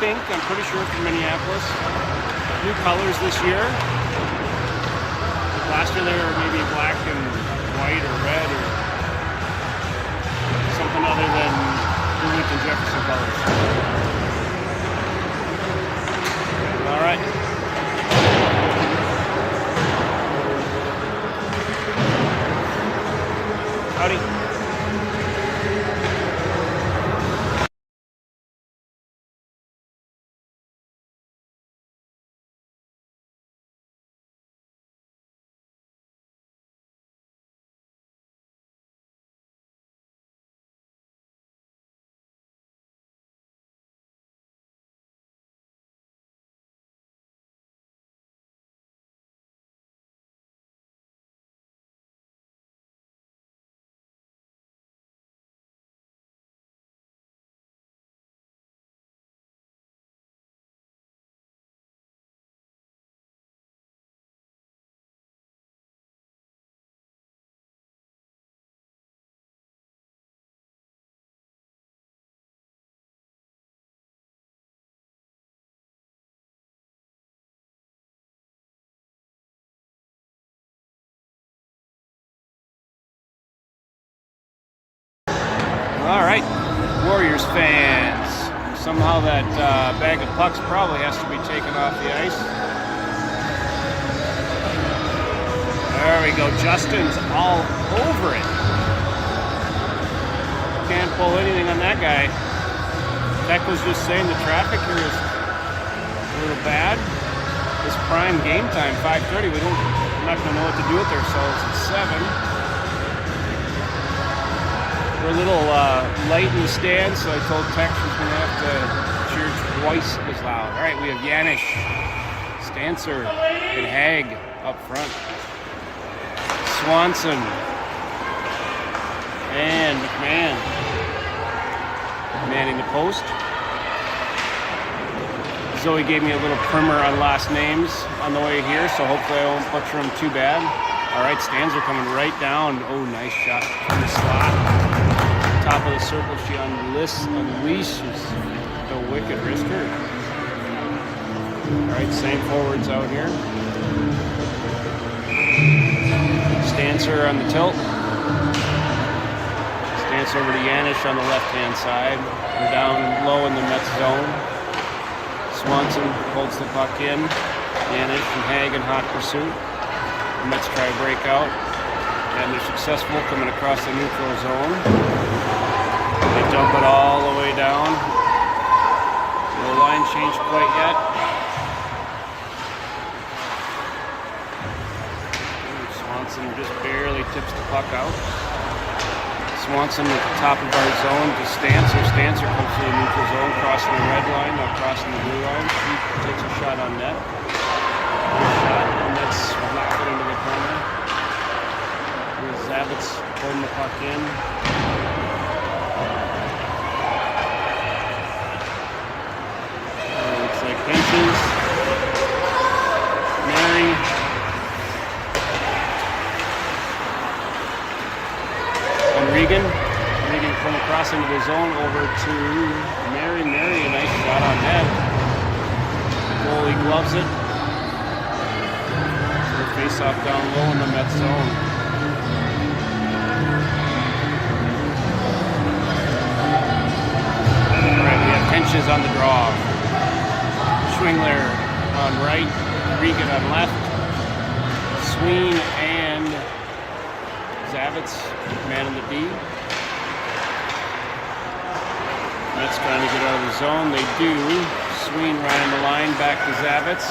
pink, I'm pretty sure, from Minneapolis. New colors this year. Last year they were maybe black and white or red or something other than Bloomington Jefferson colors. All right. Howdy. All right, Warriors fans. Somehow that bag of pucks probably has to be taken off the ice. There we go. Justin's all over it. Can't pull anything on that guy. Beck was just saying the traffic here is a little bad. It's prime game time, 5:30. We're not going to know what to do with ourselves at 7. We're a little light in the stands, so I told Tex she's going to have to cheer twice as loud. All right, we have Janish, Stancer, and Hag up front. Swanson and McMahon manning the post. Zoe gave me a little primer on last names on the way here, so hopefully I won't butcher them too bad. All right, Stancer coming right down. Oh, nice shot from the slot. Top of the circle, she unleashes the wicked wrister. All right, same forwards out here. Stancer on the tilt. Stance over to Janish on the left-hand side. We're down low in the Mets zone. Swanson holds the puck in. Janish and Hag in hot pursuit. The Mets try to break out, and they're successful coming across the neutral zone. They dump it all the way down. No line change quite yet. Swanson just barely tips the puck out. Swanson at the top of our zone to Stancer. Stancer comes to the neutral zone, crossing the red line, now crossing the blue line. She takes a shot on net. Good shot, and that's knocked it into the corner. Zavitz pulling the puck in. Benches, Mary, and Regan. Regan come across into the zone over to Mary. Mary, a nice shot on net. The goalie gloves it. So the face-off down low in the Mets zone. All right, we have Henches on the draw. Schwingler on right, Regan on left, Sween and Zavitz, man in the D. Mets trying to get out of the zone. They do. Sween right on the line, back to Zavitz.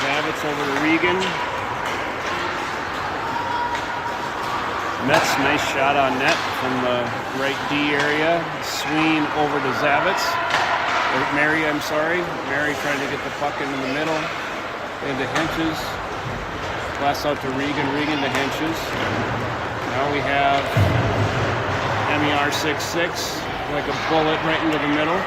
Zavitz over to Regan. Mets, nice shot on net from the right D area. Sween over to Zavitz. Mary, I'm sorry. Mary trying to get the puck into the middle. They have the Henches. Pass out to Regan. Regan to Henches. Now we have MER66, like a bullet right into the middle.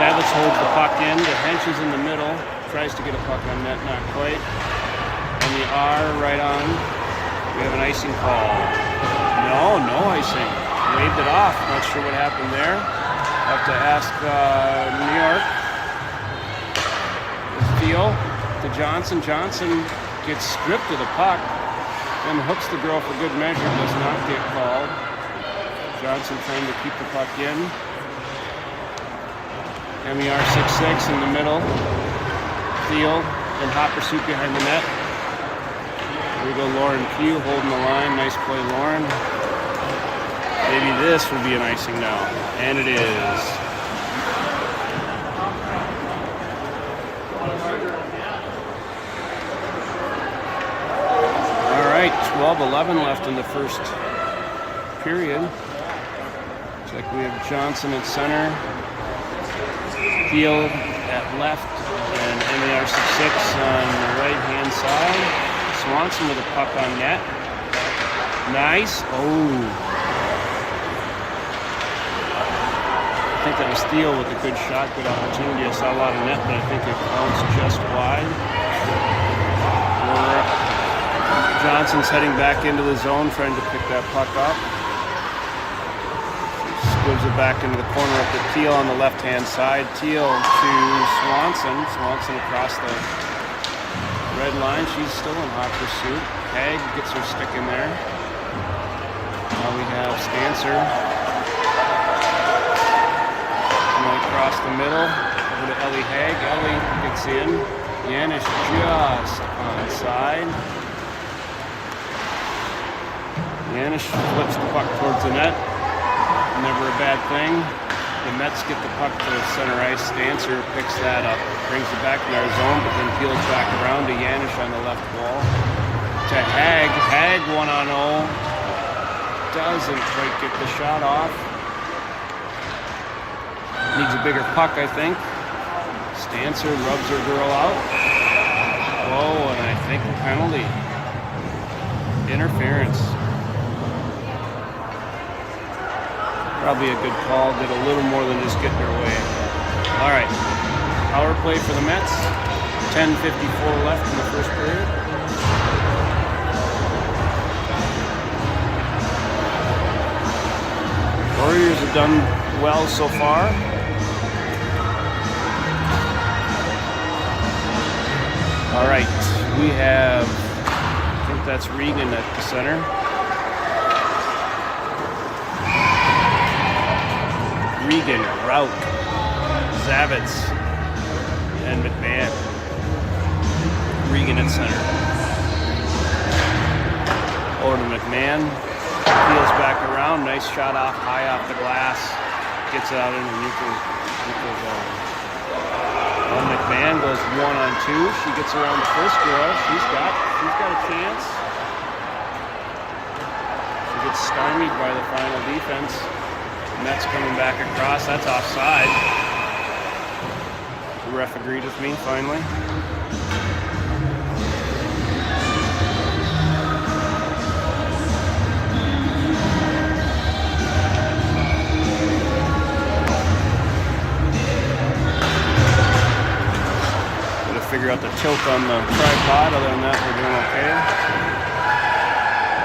Zavitz holds the puck in. The Henches in the middle. Tries to get a puck on net, not quite. And the R right on. We have an icing call. No icing. Waved it off. Not sure what happened there. Have to ask New York. Steal to Johnson. Johnson gets stripped of the puck. Then hooks the girl for good measure. Does not get called. Johnson trying to keep the puck in. MER 6-6 in the middle. Field and hot pursuit behind the net. Here we go, Lauren Pugh holding the line. Nice play, Lauren. Maybe this would be an icing now. And it is. All right, 12-11 left in the first period. Looks like we have Johnson at center. Field at left. And MER 6-6 on the right-hand side. Swanson with a puck on net. Nice. Oh. I think that was Steele with a good shot, good opportunity. I saw a lot of net, but I think it bounced just wide. Johnson's heading back into the zone, trying to pick that puck up. Squibs it back into the corner up to Teal on the left-hand side. Teal to Swanson. Swanson across the red line. She's still in hot pursuit. Haig gets her stick in there. Now we have Stancer. Across the middle, over to Ellie Haig. Ellie gets in. Yanish just onside. Yanish flips the puck towards the net. Never a bad thing. The Mets get the puck to center ice. Stancer picks that up, brings it back in our zone, but then peels back around to Yanish on the left wall. To Haig. Haig 1-on-0. Doesn't quite get the shot off. Needs a bigger puck, I think. Stancer rubs her girl out. Whoa, and I think a penalty. Interference. Probably a good call. Did a little more than just getting her way. All right. Power play for the Mets. 10:54 left in the first period. Warriors have done well so far. All right, we have, I think that's Regan at the center. Regan, Rout, Zavitz, and McMahon. Regan at center. Over to McMahon. Peels back around. Nice shot off, high off the glass. Gets it out into neutral zone. McMahon goes 1-on-2. She gets around the first girl. She's got a chance. She gets stymied by the final defense. Mets coming back across. That's offside. The ref agreed with me finally. Figure out the tilt on the tripod. Other than that, we're doing okay.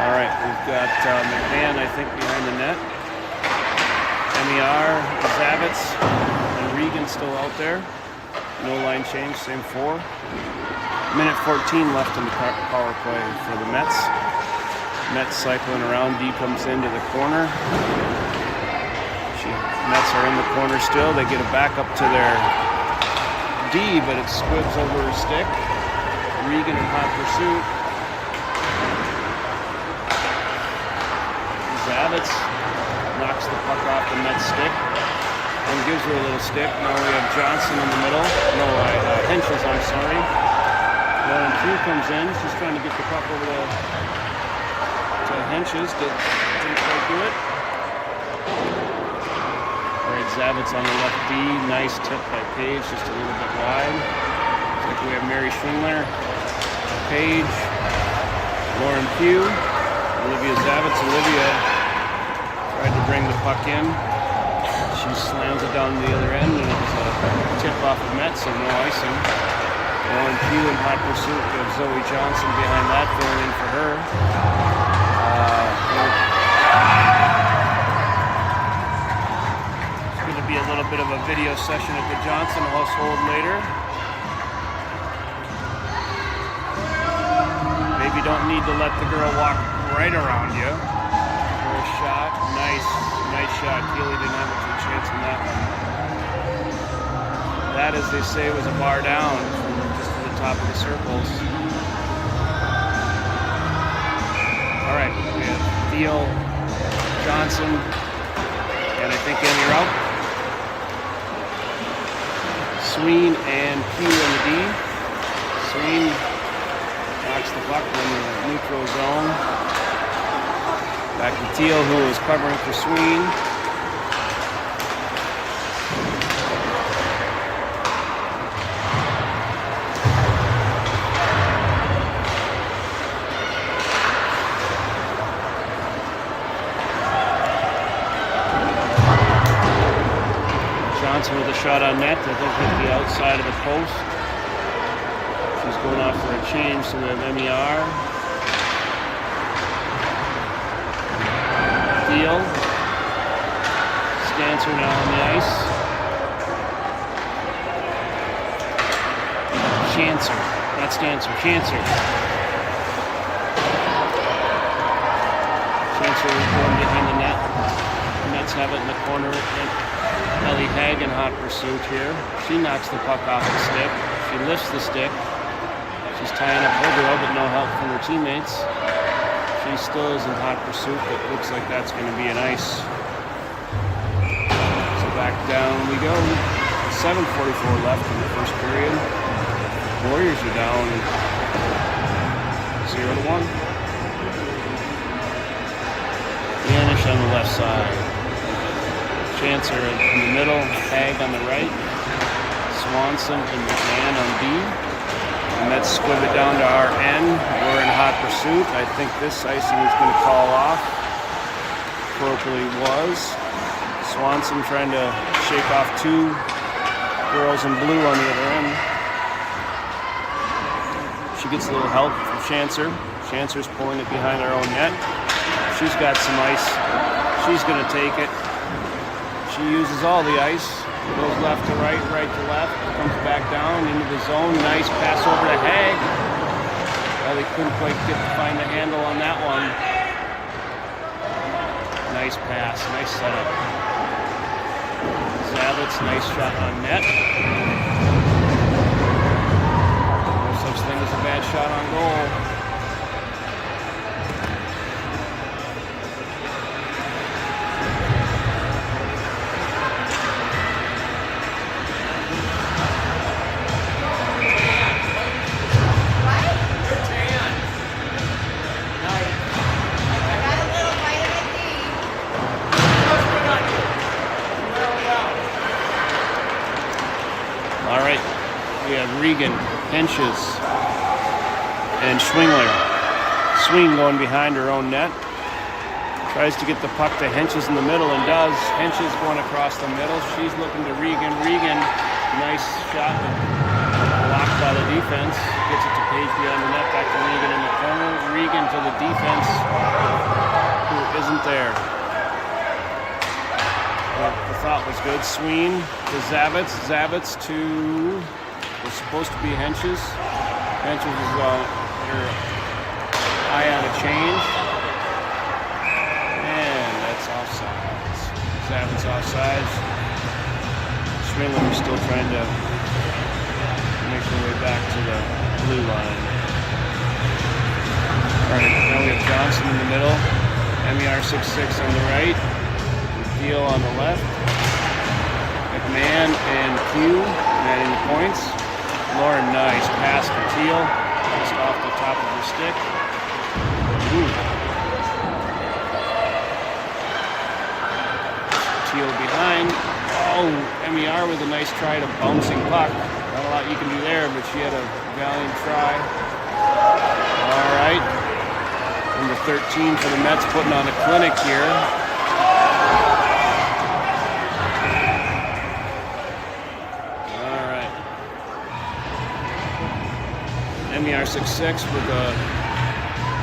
All right, we've got McMahon, I think, behind the net. MER, Zavitz, and Regan still out there. No line change, same 4. Minute 14 left in the power play for the Mets. Mets cycling around. D comes into the corner. Mets are in the corner still. They get it back up to their D, but it squibs over her stick. Regan in hot pursuit. Zavitz knocks the puck off the Mets stick and gives her a little stick. Now we have Johnson in the middle. No, Henches, I'm sorry. Lauren Pugh comes in. She's trying to get the puck over to Henches. Didn't quite do it. Zavitz on the left D. Nice tip by Page, just a little bit wide. Looks like we have Mary Schwingler, Page, Lauren Pugh, Olivia Zavitz. Olivia tried to bring the puck in. She slams it down the other end, and it was a tip off of Mets, so no icing. Lauren Pugh in hot pursuit. We have Zoe Johnson behind that, filling in for her. Be a little bit of a video session at the Johnson household later. Maybe you don't need to let the girl walk right around you for a shot. Nice shot. Keely didn't have much of a chance on that one. That, as they say, was a bar down from just to the top of the circles. All right, we have Thiel, Johnson, and I think Amy Rauch. Sween and Q in the D. Sween knocks the puck in the neutral zone. Back to Thiel, who is covering for Sween. Johnson with a shot on net, I think hit the outside of the post. She's going off for a change, so we have MER. Thiel. Stancer now on the ice. Chancer, not Stancer, Chancer. Chancer going behind the net. The Mets have it in the corner. Ellie Haag in hot pursuit here. She knocks the puck off the stick. She lifts the stick. She's tying up her girl, but no help from her teammates. She still is in hot pursuit, but looks like that's going to be an ice. So back down we go. 7:44 left in the first period. Warriors are down 0-1. Yanish on the left side. Chancer in the middle, Haag on the right, Swanson and McMahon on D. The Mets squib it down to our end. We're in hot pursuit. I think this icing is going to call off. Appropriately was. Swanson trying to shake off two girls in blue on the other end. She gets a little help from Chancer. Chancer's pulling it behind her own net. She's got some ice. She's going to take it. She uses all the ice, goes left to right, right to left, comes back down into the zone. Nice pass over to Haag. Well, they couldn't quite find the handle on that one. Nice pass, nice setup. Zavitz, nice shot on net. No such thing as a bad shot on goal. All right, we have Regan, Henches, and Schwingler. Swing going behind her own net. Tries to get the puck to Henches in the middle and does. Henches going across the middle. She's looking to Regan. Regan, nice shot, blocked by the defense. Gets it to Page beyond the net, back to Regan in the corner. Regan to the defense, who isn't there. The thought was good. Sween to Zavitz. Zavitz to, was supposed to be Henches. Henches was her eye on a change. And that's offsides. Zavitz offsides. Schwingler is still trying to make her way back to the blue line. All right, now we have Johnson in the middle. MER 6'6" on the right. Thiel on the left. McMahon and Q netting the points. Lauren, nice pass to Thiel. Just off the top of her stick. Thiel behind. Oh, MER with a nice try to bouncing puck. Not a lot you can do there, but she had a valiant try. All right. Number 13 for the Mets putting on a clinic here. MER 6'6" with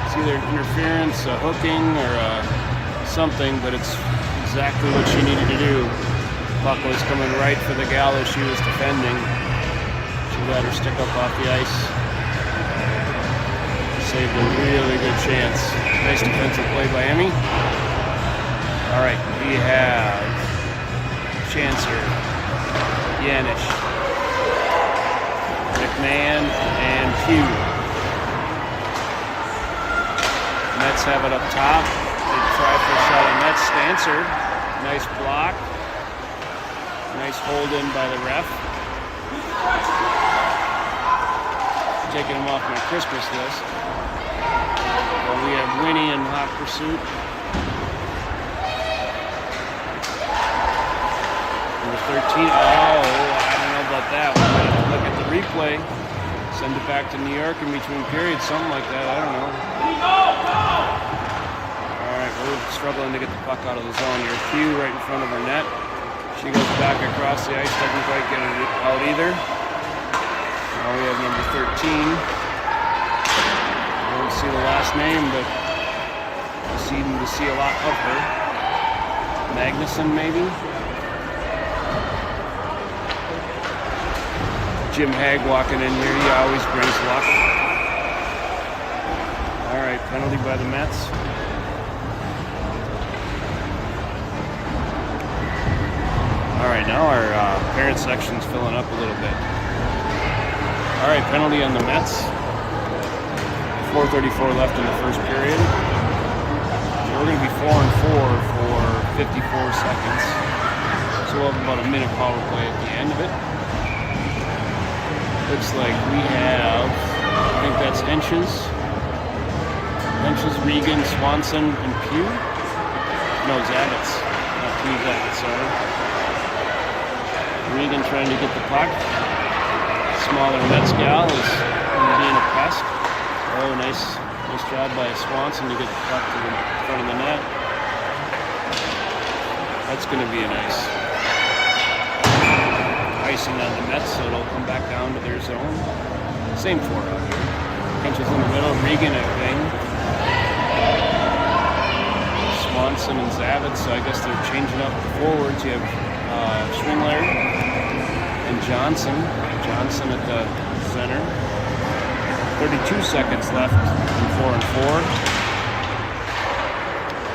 it's either interference, a hooking, or something, but it's exactly what she needed to do. Puck was coming right for the gal as she was defending. She got her stick up off the ice. Saved a really good chance. Nice defensive play by Emmy. All right, we have Chancer, Yanish, McMahon, and Pugh. Mets have it up top. They try for a shot on net. Stancer. Nice block. Nice hold in by the ref. Taking him off my Christmas list. Well, we have Winnie in hot pursuit. Number 13. Oh, I don't know about that. We're going to look at the replay. Send it back to New York in between periods, something like that. I don't know. All right, we're struggling to get the puck out of the zone here. Pugh right in front of her net. She goes back across the ice, doesn't quite get it out either. Now we have number 13. I don't see the last name, but I seem to see a lot of her. Magnuson, maybe? Jim Hag walking in here. He always brings luck. All right, penalty by the Mets. All right, now our parent section's filling up a little bit. All right, penalty on the Mets. 4:34 left in the first period. We're going to be 4-4 for 54 seconds. So we'll have about a minute power play at the end of it. Looks like we have, I think that's Henches, Regan, Swanson, and Pugh. No, Zavitz. Not Pugh, Zavitz, sorry. Regan trying to get the puck. Smaller Mets gal is being a pest. Oh, nice job by Swanson to get the puck to the front of the net. That's going to be a nice icing on the Mets, so it'll come back down to their zone. Same four out here. Henches in the middle, Regan at wing. Swanson and Zavitz, so I guess they're changing up the forwards. You have Schwindler and Johnson. Johnson at the center. 32 seconds left in 4-4.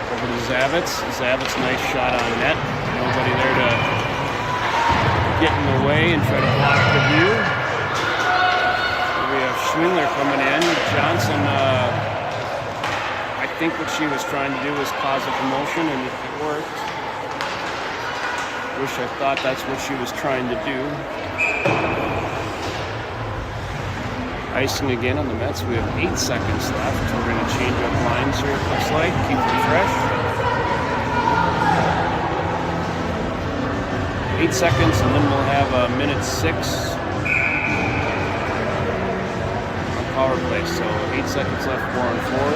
Over to Zavitz. Zavitz, nice shot on net. Nobody there to get in the way and try to block the view. We have Schwindler coming in. Johnson, I think what she was trying to do was cause a commotion, and it worked. Wish I thought that's what she was trying to do. Icing again on the Mets. We have 8 seconds left. We're going to change up lines here, it looks like. Keep them fresh. 8 seconds, and then we'll have a minute 6 on power play. So 8 seconds left, 4-4.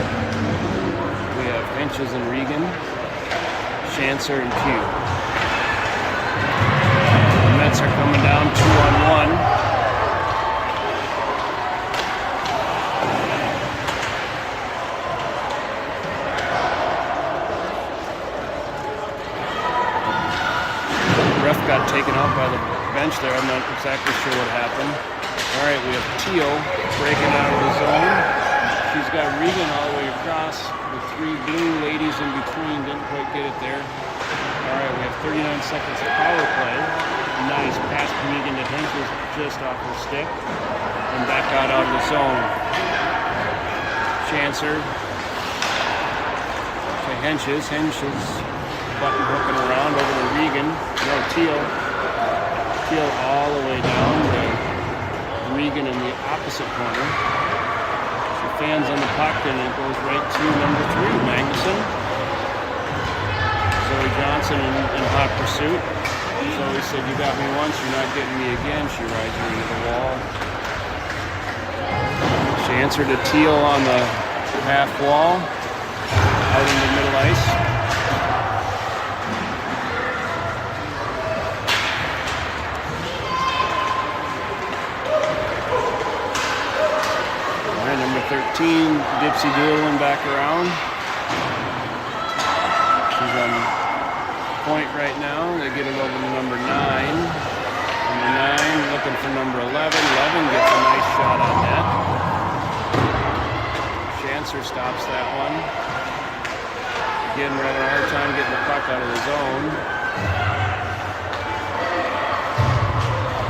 We have Henches and Regan, Chancer and Pugh. The Mets are coming down 2-on-1. Ref got taken out by the bench there. I'm not exactly sure what happened. All right, we have Teal breaking out of the zone. She's got Regan all the way across with 3 blue ladies in between. Didn't quite get it there. All right, we have 39 seconds of power play. Nice pass from Regan to Henches just off her stick. And back out of the zone. Chancer to Henches. Henches button hooking around over to Regan. No, Teal all the way down to Regan in the opposite corner. She fans on the puck and it goes right to number 3, Magnuson. Zoe Johnson in hot pursuit. Zoe said, "You got me once, you're not getting me again." She rides her into the wall. She answered to Teal on the half wall, out in the middle ice. Number 13, Dipsy Doolin back around. She's on point right now. They get it over to number 9. Number 9 looking for number 11. 11 gets a nice shot on net. Chancer stops that one. Again, we're having a hard time getting the puck out of the zone.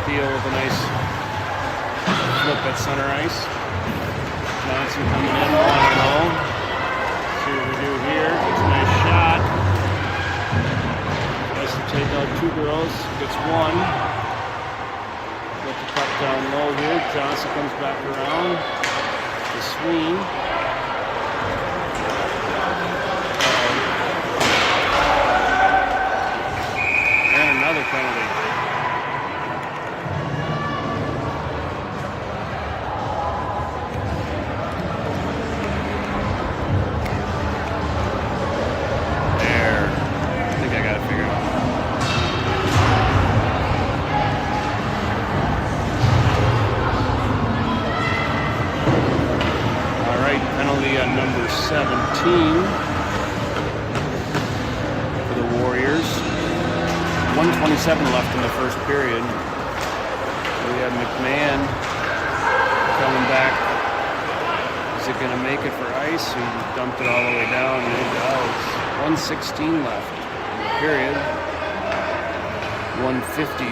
Deal with a nice flip at center ice. Johnson coming in, 1-0. See what we do here. Gets a nice shot. Tries to take out 2 girls. Gets 1. Get the puck down low here. Johnson comes back around to Sween. And another penalty. Number 17 for the Warriors. 1:27 left in the first period. We have McMahon coming back. Is it going to make it for ice? He dumped it all the way down. And it does. 1:16 left in the period. 150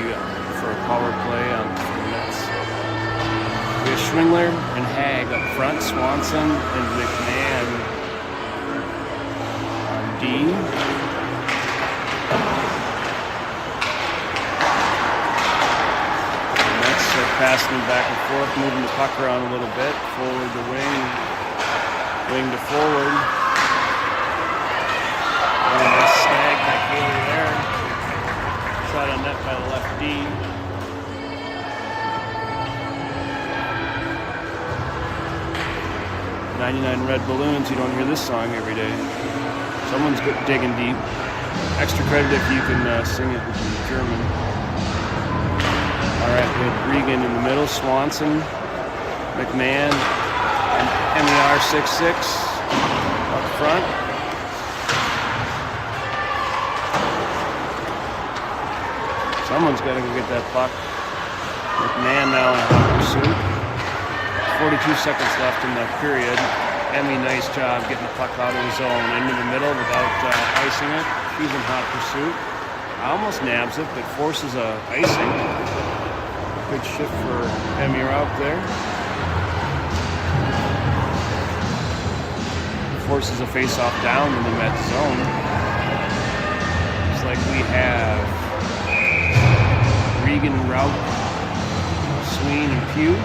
for a power play on the Mets. We have Schwingler and Hag up front, Swanson and McMahon on D. The Mets are passing back and forth, moving the puck around a little bit, forward to wing, wing to forward. And a snag by Haley there. Shot on net by the left D. 99 Red Balloons, you don't hear this song every day. Someone's digging deep. Extra credit if you can sing it in German. All right, we have Regan in the middle, Swanson, McMahon, and MER66 up front. Someone's got to go get that puck. McMahon now in hot pursuit. 42 seconds left in that period. Emmy, nice job getting the puck out of the zone into the middle without icing it. She's in hot pursuit. Almost nabs it, but forces a icing. Good shift for Emmy out there. Forces a face-off down in the Mets zone. Looks like we have Regan, Rout, Sween, and Pugh.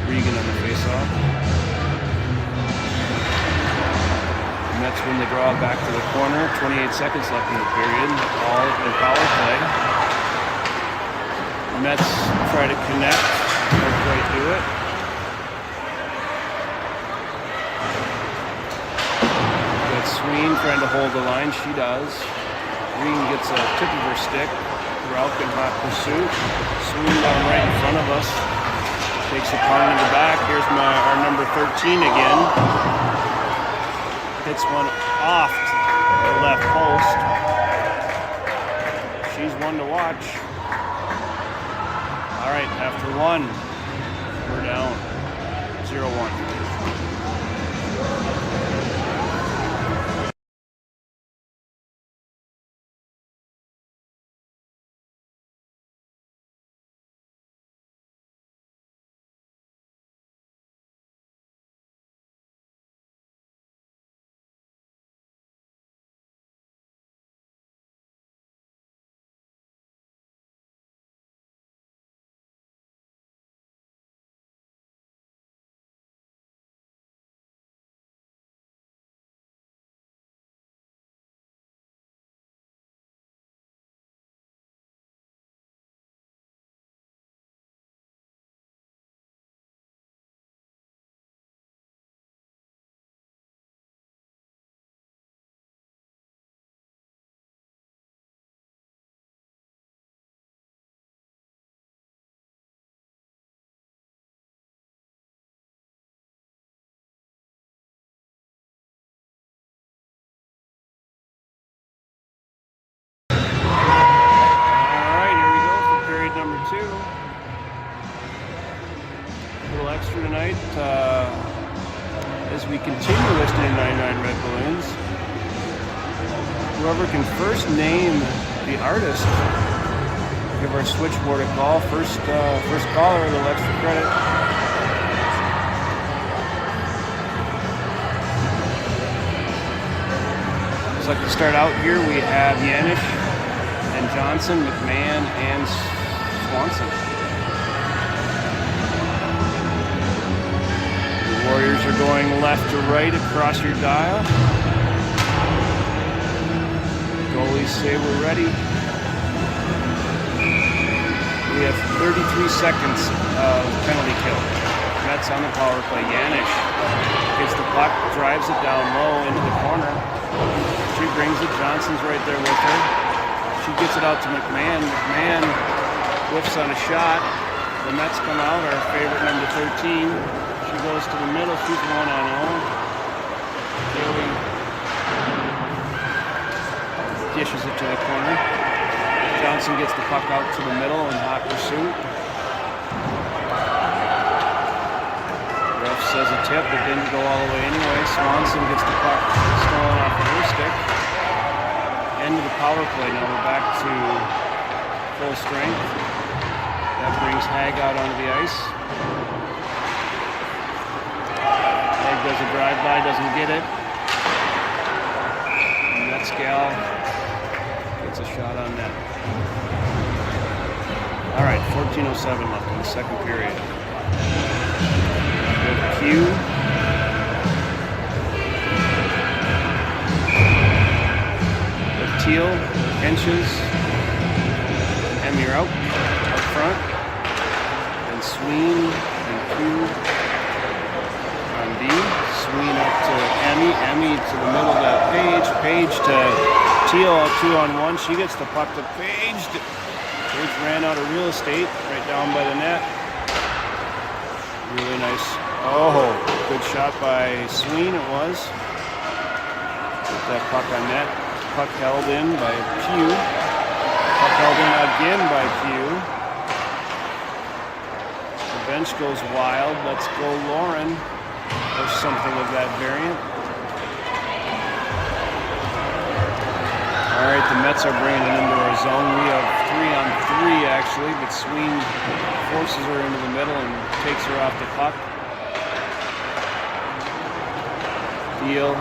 Regan on the face-off. Mets win the draw back to the corner. 28 seconds left in the period. All in power play. Mets try to connect. Don't quite do it. Got Sween trying to hold the line. She does. Regan gets a tip of her stick. Ralph in hot pursuit. Sween down right in front of us. Takes the punt in the back. Here's our number 13 again. Hits one off the left post. She's one to watch. All right, after 1, we're down 0-1. we continue listing 99 red balloons. Whoever can first name the artist, give our switchboard a call. First caller, a little extra credit. Looks like to start out here, we have Yanish and Johnson, McMahon, and Swanson. The Warriors are going left to right across your dial. Goalies say we're ready. We have 33 seconds of penalty kill. Mets on the power play. Yanish gets the puck, drives it down low into the corner. She brings it. Johnson's right there with her. She gets it out to McMahon. McMahon whiffs on a shot. The Mets come out. Our favorite number 13. She goes to the middle. She's 1-on-0. Bailey dishes it to the corner. Johnson gets the puck out to the middle in hot pursuit. Ref says a tip, but didn't go all the way anyway. Swanson gets the puck stolen off of her stick. End of the power play. Now we're back to full strength. That brings Hag out onto the ice. Hag does a drive-by, doesn't get it. And that's Gal. Gets a shot on net. All right, 14:07 left in the second period. Q. With Teal, Henches, Emmy out front, and Sween and Q on D. Sween up to Emmy, Emmy to the middle of that Page, Page to Teal, 2-on-1. She gets the puck to Page. Page ran out of real estate right down by the net. Really nice. Oh, good shot by Sween it was. Get that puck on net. Puck held in by Pugh. Puck held in again by Pugh. The bench goes wild. Let's go Lauren. Or something of that variant. All right, the Mets are bringing it into our zone. We have 3-on-3 actually, but Sween forces her into the middle and takes her off the puck. Deal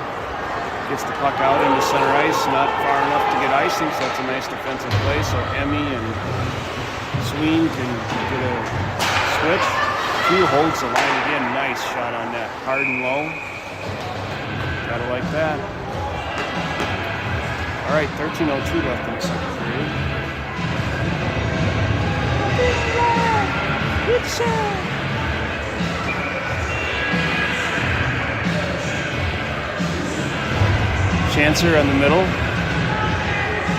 gets the puck out into center ice, not far enough to get icing, so that's a nice defensive play. So Emmy and Sween can get a switch. Q holds the line again. Nice shot on net. Hard and low. Gotta like that. All right, 13:02 left in the second period. Good shot. Chancer on the middle.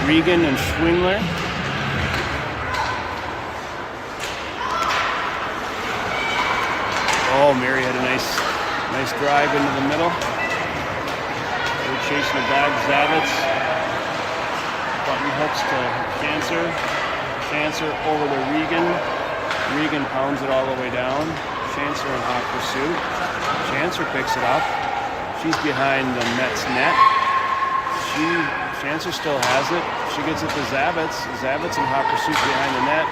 Regan and Schwindler. Oh, Mary had a nice drive into the middle. They're chasing it back. Zavitz. Button hooks to Chancer. Chancer over to Regan. Regan pounds it all the way down. Chancer in hot pursuit. Chancer picks it up. She's behind the Mets net. Chancer still has it. She gets it to Zavitz. Zavitz in hot pursuit behind the net.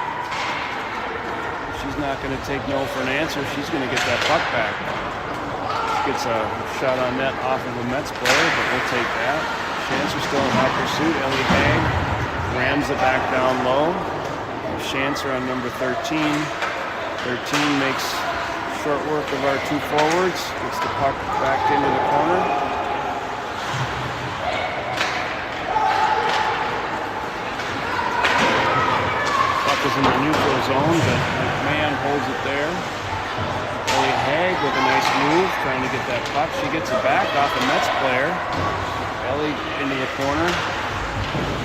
She's not going to take no for an answer. She's going to get that puck back. She gets a shot on net off of a Mets player, but we'll take that. Chancer still in hot pursuit. Ellie Hag rams it back down low. Chancer on number 13. 13 makes short work of our two forwards. Gets the puck back into the corner. Is in the neutral zone, but McMahon holds it there. Ellie Hag with a nice move, trying to get that puck. She gets it back off a Mets player. Ellie into the corner,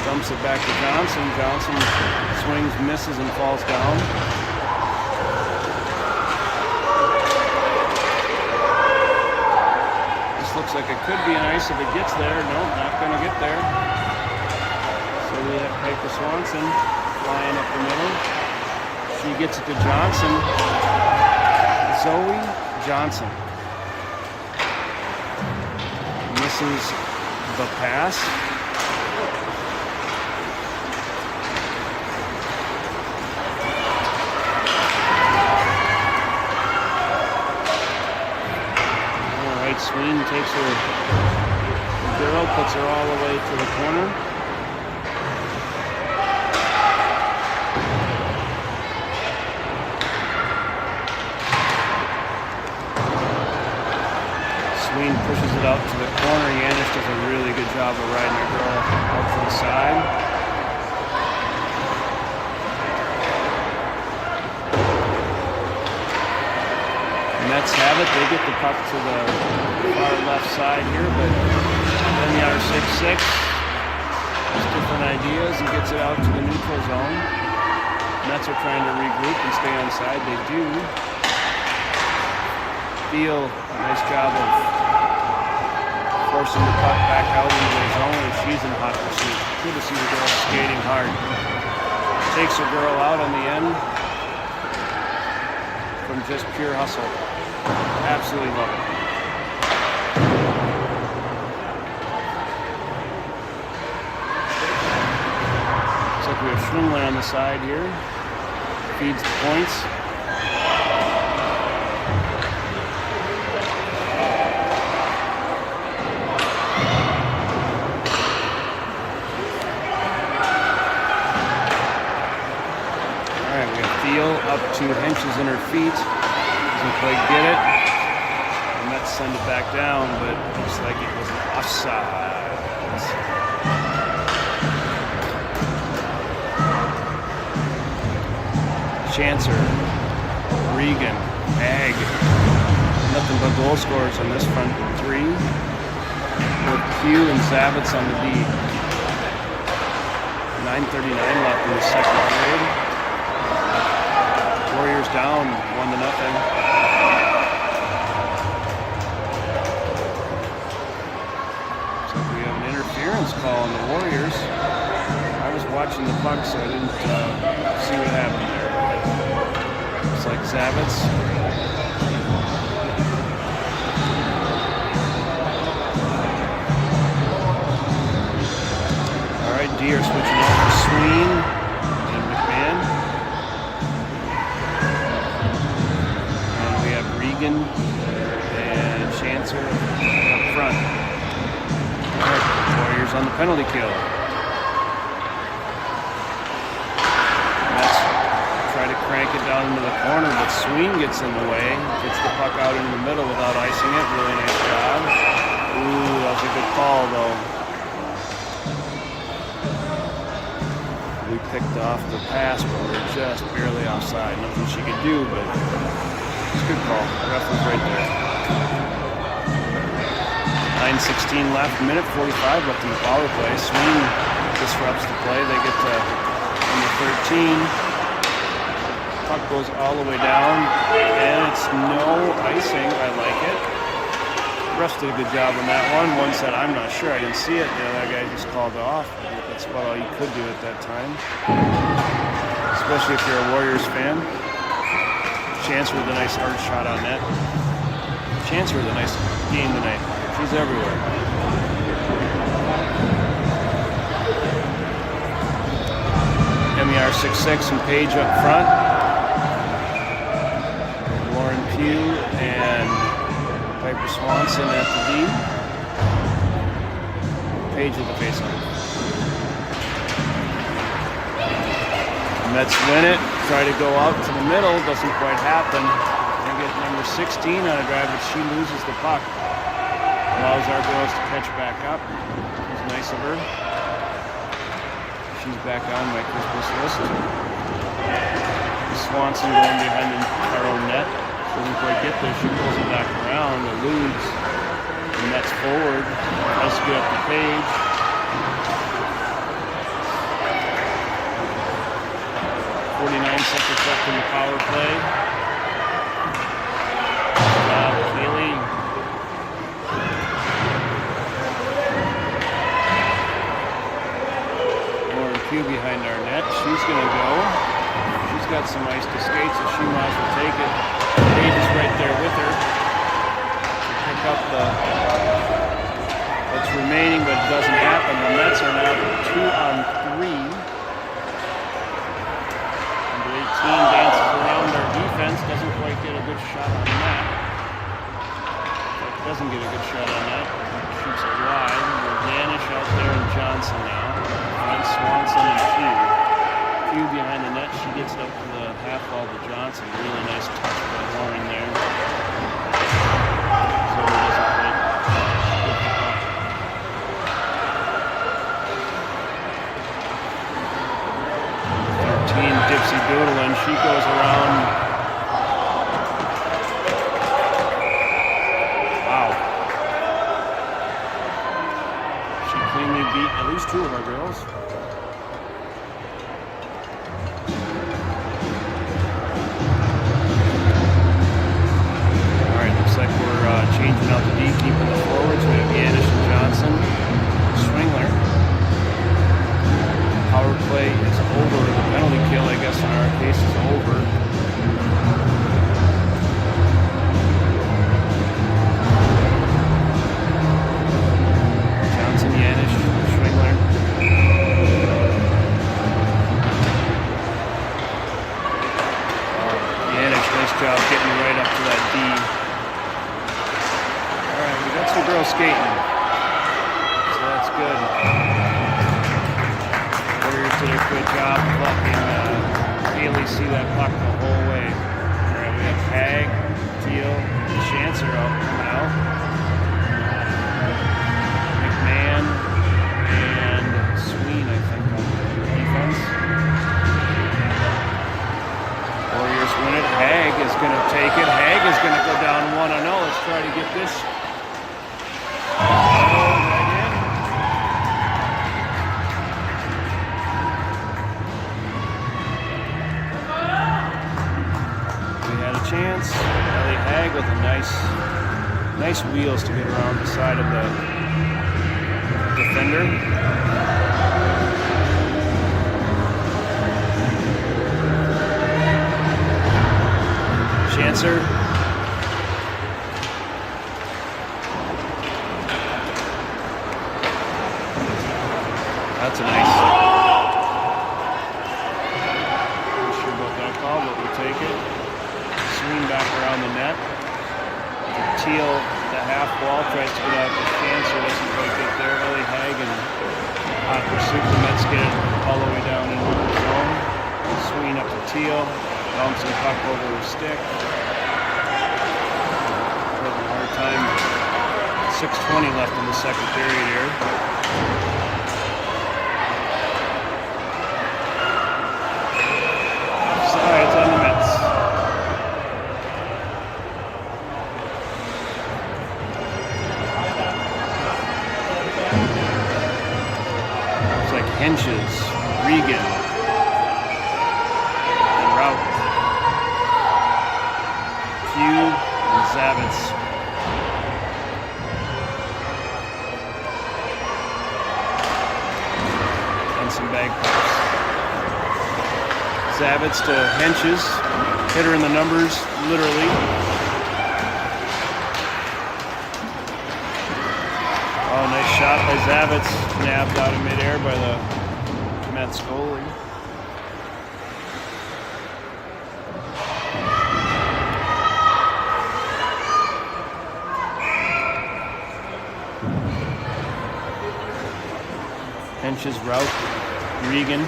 dumps it back to Johnson. Johnson swings, misses, and falls down. This looks like it could be an ice if it gets there. No, not going to get there. So we have Piper Swanson flying up the middle. She gets it to Johnson. Zoe Johnson. misses the pass. All right, Sween takes her girl, puts her all the way to the corner. Sween pushes it out to the corner. Yanish does a really good job of riding her girl out to the side. Mets have it. They get the puck to the far left side here, but then the R66 has different ideas and gets it out to the neutral zone. Mets are trying to regroup and stay on side. They do. Thiel, a nice job of forcing the puck back out into the zone, and she's in hot pursuit. Good to see the girl skating hard. Takes her girl out on the end from just pure hustle. Absolutely love it. Looks like we have Schwindler on the side here. Feeds the points. Up 2 inches in her feet. Doesn't quite get it. And Mets send it back down, but it looks like it was an offside. Chancer, Regan, Ag. Nothing but goal scorers on this front 3. With Q and Zavitz on the D. 9:39 left in the second period. Warriors down 1-0. So we have an interference call on the Warriors. I was watching the puck, so I didn't see what happened there. Looks like Zavitz. All right, D are switching out for Sween. And Chancer up front. All right, Warriors on the penalty kill. Mets try to crank it down into the corner, but Sween gets in the way. Gets the puck out into the middle without icing it. Really nice job. Ooh, that was a good call, though. We picked off the pass, but we were just barely offside. Nothing she could do, but it's a good call. The ref was right there. 9:16 left, minute 45 left in the power play. Sween disrupts the play. They get to number 13. Puck goes all the way down, and it's no icing. I like it. The refs did a good job on that one. One said, "I'm not sure. I didn't see it." The other guy just called it off. That's about all you could do at that time, especially if you're a Warriors fan. Chancer with a nice hard shot on net. Chancer with a nice game tonight. She's everywhere. MER66 and Page up front. Lauren Pugh and Piper Swanson at the D. Page with the faceoff. Mets win it. Try to go out to the middle. Doesn't quite happen. They get number 16 on a drive, but she loses the puck. Allows our girls to catch back up. It was nice of her. She's back on my Christmas list. Swanson going behind our own net. Doesn't quite get there. She pulls it back around. Eludes. The Mets forward. Let's get up the Page. 49 seconds left in the power play. Kaylee. Lauren Pugh behind our net. She's going to go. She's got some ice to skate, so she might as well take it. Page is right there with her to pick up the remaining, but it doesn't happen. The Mets are now 2-on-3. Number 18 dances around their defense, doesn't quite get a good shot on that. Doesn't get a good shot on that. Shoots it wide. Yanish out there and Johnson now. Front Swanson and Few behind the net. She gets it up to the half wall to Johnson. Really nice touch by Lauren there. Zoe doesn't quite get the puck. 13, Dipsy Doodlin. She goes around. Beat at least two of our girls. Alright, looks like we're changing out the D, keeping the forwards. We have Yanish and Johnson. Swingler. Power play is over. The penalty kill, I guess, in our case is over. Job getting right up to that D. Alright, we got some girls skating. So that's good. Warriors did a good job of letting Haley see that puck the whole way. Alright, we have Hag, Teal, and Chancer coming out. McMahon and Sween, I think, on the defense. Warriors win it. Hag is going to take it. Hag is going to go down 1-0. Let's try to get this. Right in. We had a chance. Ellie Hag with a nice wheels to get around the side of the defender. Chancer. That's a nice. Not sure about that call, but we'll take it. Swing back around the net. Teal, the half wall, tries to get out the Chancer, doesn't quite get there. Ellie Hag and hot pursuit. The Mets get it all the way down into the zone. Swing up to Teal. Bouncing puck over her stick. Having a hard time. 6:20 left in the second period here. Offsides on the Mets. Looks like Henches, Regan, and Rout. And Zavitz. And some bagpipes. Zavitz to Henches. Hit her in the numbers, literally. Oh, nice shot by Zavitz. Nabbed out of midair by the Mets goalie. Henches, Rout, Regan,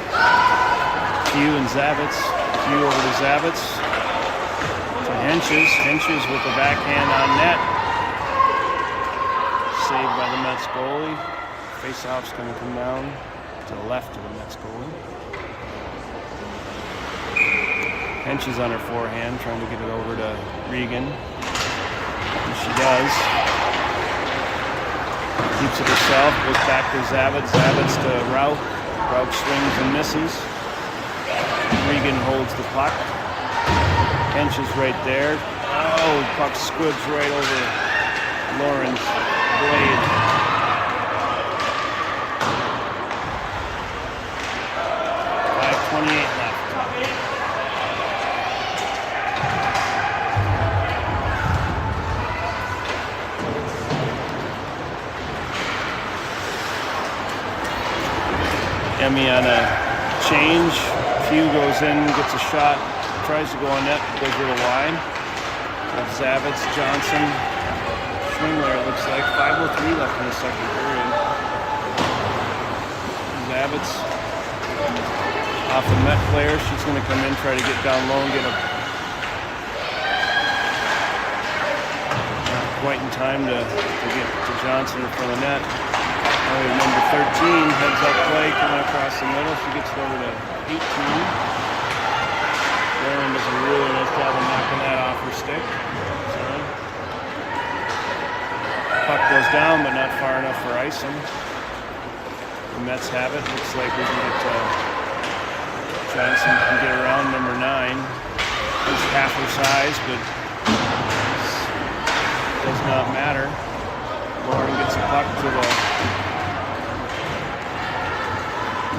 Few and Zavitz. Few over to Zavitz. To Henches. Henches with the backhand on net. Saved by the Mets goalie. Face-off's going to come down to the left of the Mets goalie. Henches on her forehand, trying to get it over to Regan. And she does. Keeps it herself, goes back to Zavitz. Zavitz to Rout. Rout swings and misses. Regan holds the puck. Henches right there. Oh, puck squibs right over Lauren's blade. .5:28 left. Emmy on a change. Few goes in, gets a shot, tries to go on net, goes a little wide. Zavitz, Johnson, Schwingler, it looks like. 5:03 left in the second period. Zavitz off the Met player. She's going to come in, try to get down low and get a quite in time to get to Johnson in front of the net. Number 13, heads up play, coming across the middle. She gets it over to 18. Lauren does a really nice job of knocking that off her stick. Sorry. Puck goes down, but not far enough for icing. The Mets have it. Looks like we can get Johnson can get around number 9. He's half her size, but does not matter. Lauren gets a puck to the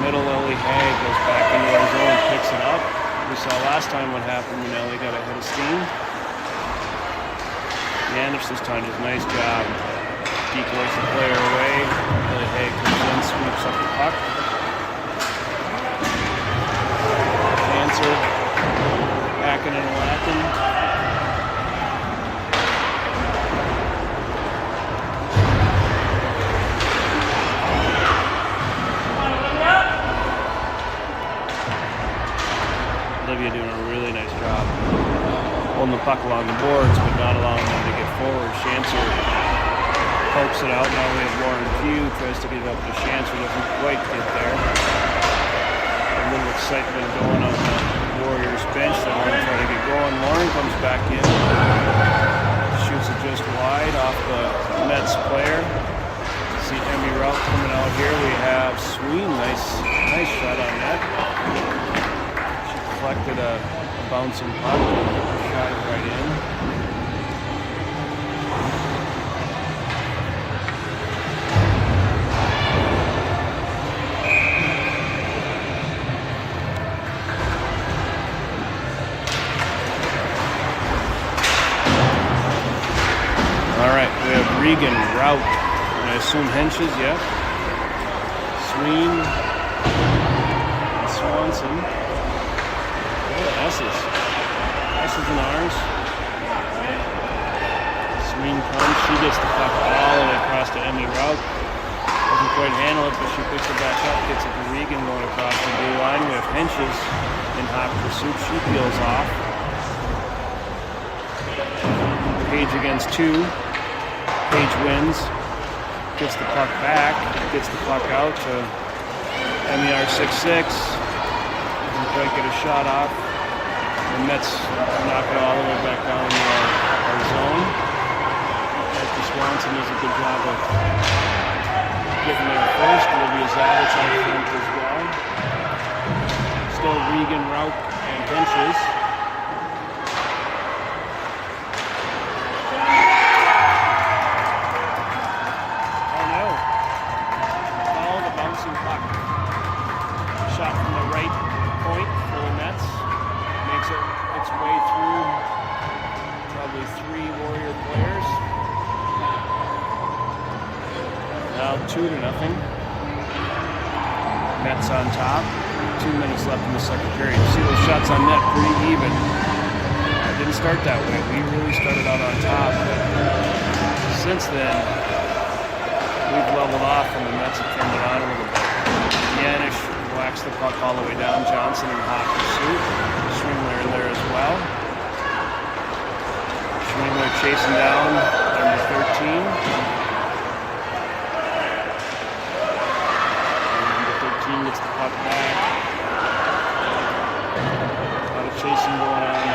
middle. Ellie Haig goes back into our zone, picks it up. We saw last time what happened when Ellie got a hit of steam. Yanish this time does a nice job. Decoys the player away. Ellie Haig comes in, sweeps up the puck. Answer. Hacking and whacking. Olivia doing a really nice job holding the puck along the boards, but not allowing them to get forward. Schanzer pokes it out. Now we have Lauren Pugh, tries to get it up to Schanzer, doesn't quite get there. A little excitement going on the Warriors bench. They want to try to get going. Lauren comes back in, shoots it just wide off the Mets player. See Emmy Rout coming out here. We have Sween, nice shot on net. Deflected a bouncing puck, shot it right in. All right, we have Regan, Rout, and I assume Henches, yeah. Sween, and Swanson. S's and R's. Sween comes, she gets the puck all the way across to Emmy Rout. Doesn't quite handle it, but she picks it back up, gets it to Regan going across the blue line. We have Henches in hot pursuit. She peels off. Page against 2. Page wins. Gets the puck back. Gets the puck out to MER 6-6. Doesn't quite get a shot off. The Mets knock it all the way back down to our zone. After Swanson does a good job of getting there first. Olivia Zavitz on front as well. Still Regan, Rout, and Henches. Oh no. Oh, the bouncing puck. Shot from the right point for the Mets. Makes its way through probably 3 Warrior players. Now 2-0. Mets on top. 2 minutes left in the second period. You see those shots on net pretty even. It didn't start that way. We really started out on top, but since then we've leveled off and the Mets have turned it on a little bit. Yanish whacks the puck all the way down. Johnson in hot pursuit. Schwingler in there as well. Schwingler chasing down number 13. Number 13 gets the puck back. A lot of chasing going on.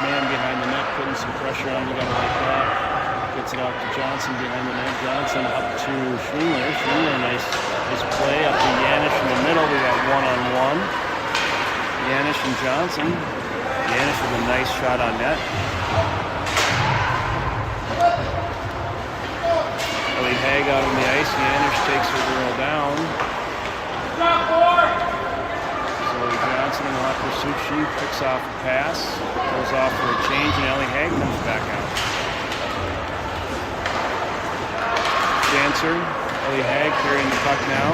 Man behind the net putting some pressure on. You gotta like that. Gets it out to Johnson behind the net. Johnson up to Schwingler. Schwingler, nice play up to Yanish in the middle. We got one-on-one. Yanish and Johnson. Yanish with a nice shot on net. Ellie Haig out on the ice. Yanish takes her girl down. Zoe Johnson in hot pursuit. She picks off a pass. Goes off for a change, and Ellie Haig comes back out. Dancer. Ellie Haig carrying the puck now.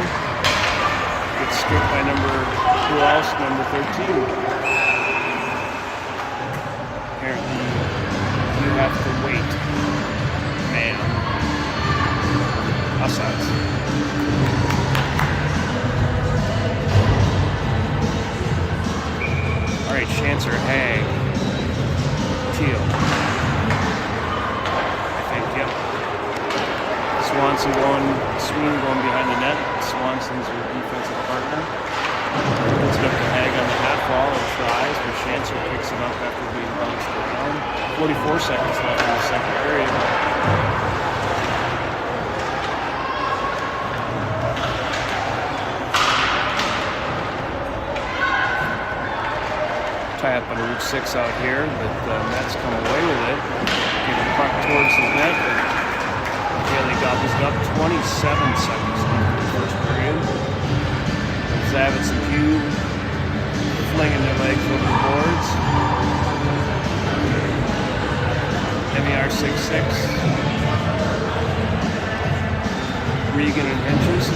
gets stripped by who else? Number 13. Apparently, you have to wait, man. Us. All right, Chancer, Hag, Teal. I think, yep. Swanson Sween going behind the net. Swanson's your defensive partner. Puts it up to Hag on the half wall and tries, but Chancer picks it up after being bounced around. 44 seconds left in the second period. Tie up on Route 6 out here, but the Mets come away with it. Get the puck towards the net, but Haley gobbles it up. 27 seconds left in the first period. Zavitz and Pugh flinging their legs over the boards. MER 6-6. Regan and Henches.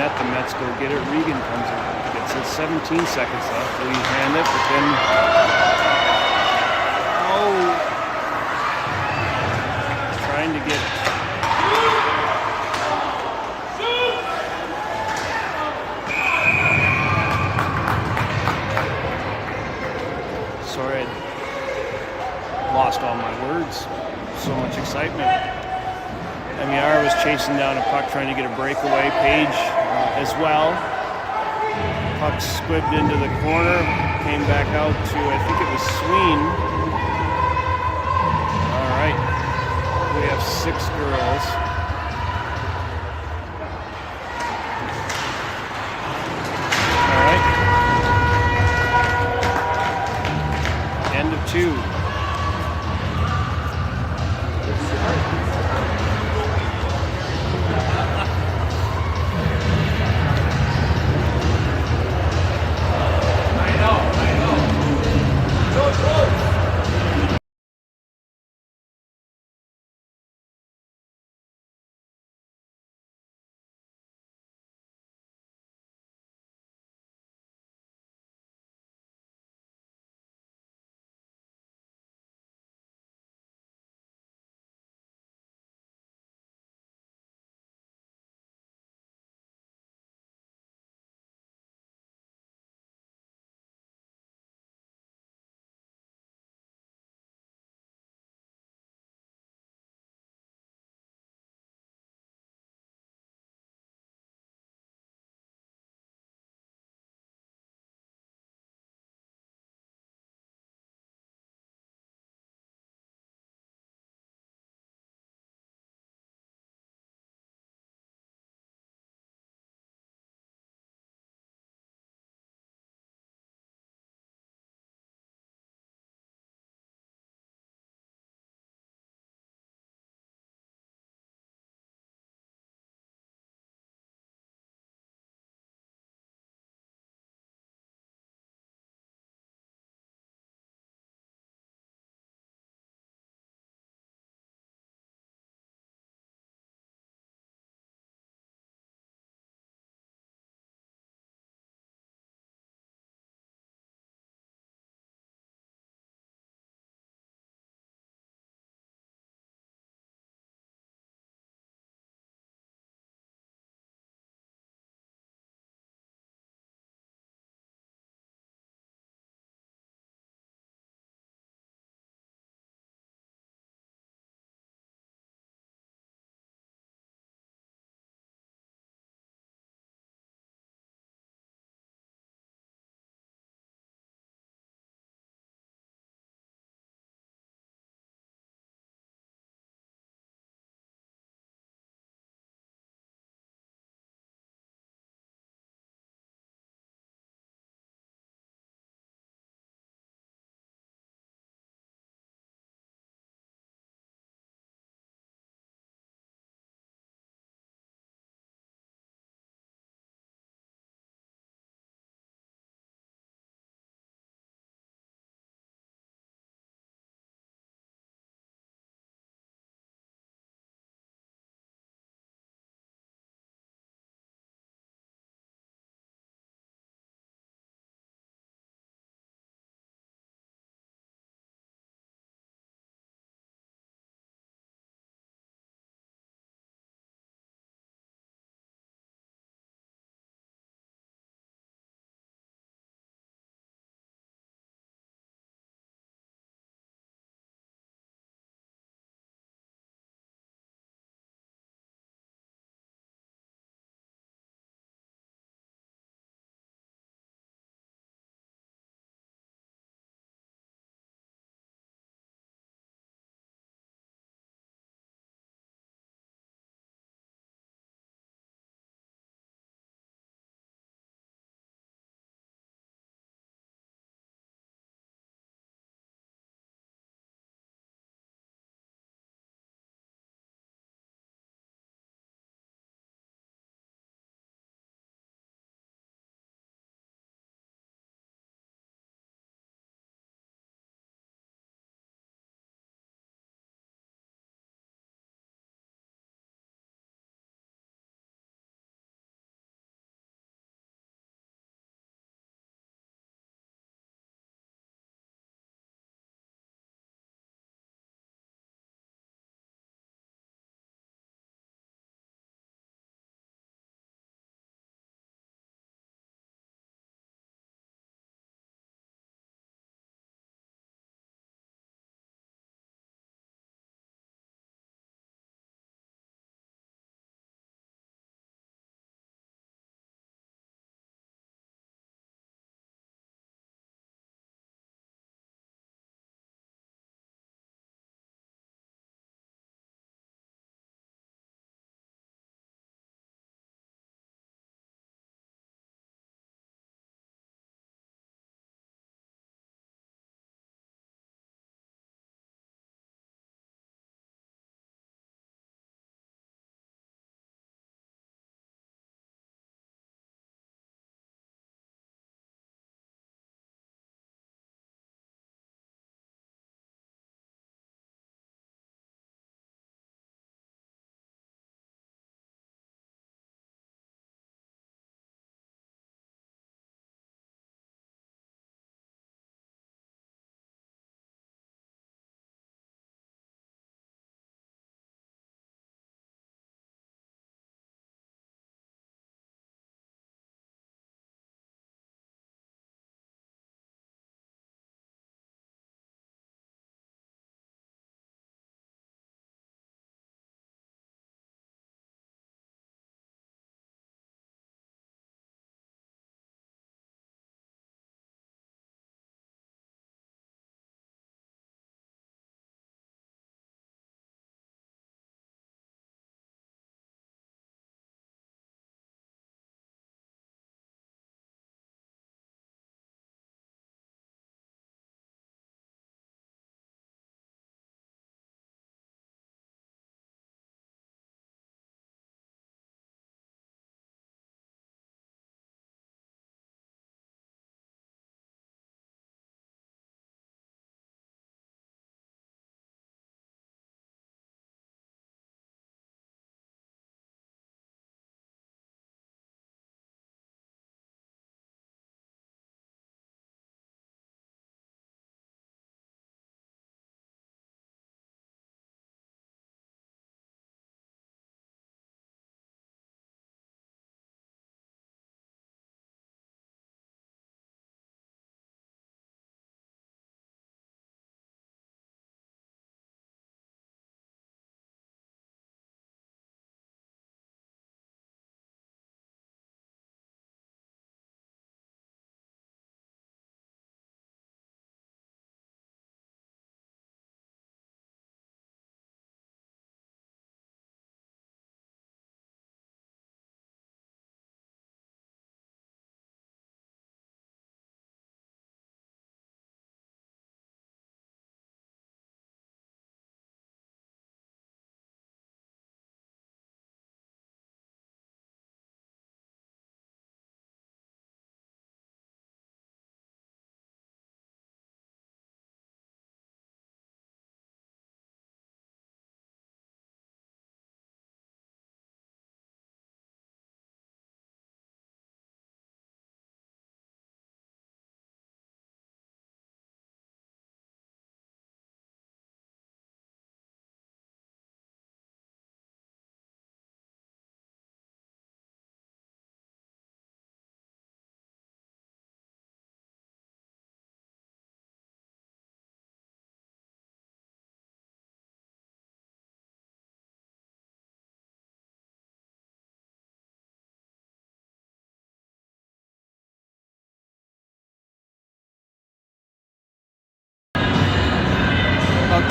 The Mets go get it. Regan comes in. Gets it. 17 seconds left. We hand it, but then trying to get sorry, I lost all my words. So much excitement. MER was chasing down a puck, trying to get a breakaway. Page as well. Puck squibbed into the corner, came back out to, I think it was Sween. All right, we have 6 girls. All right, end of 2.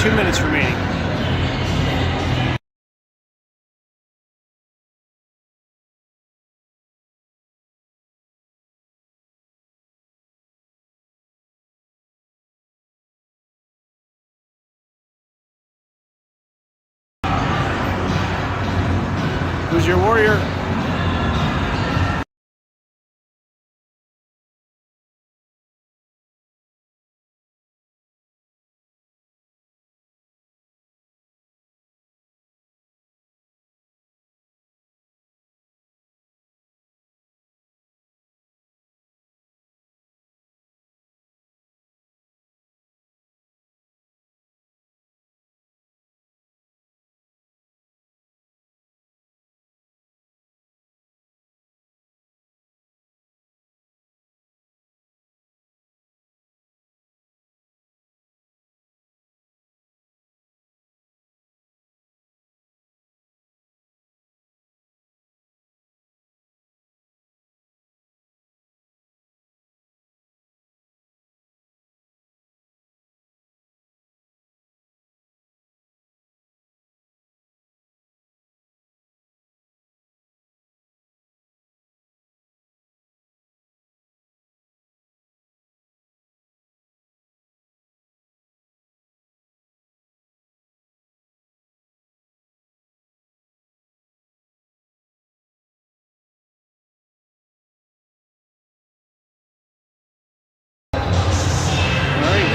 2 minutes remaining. Who's your warrior?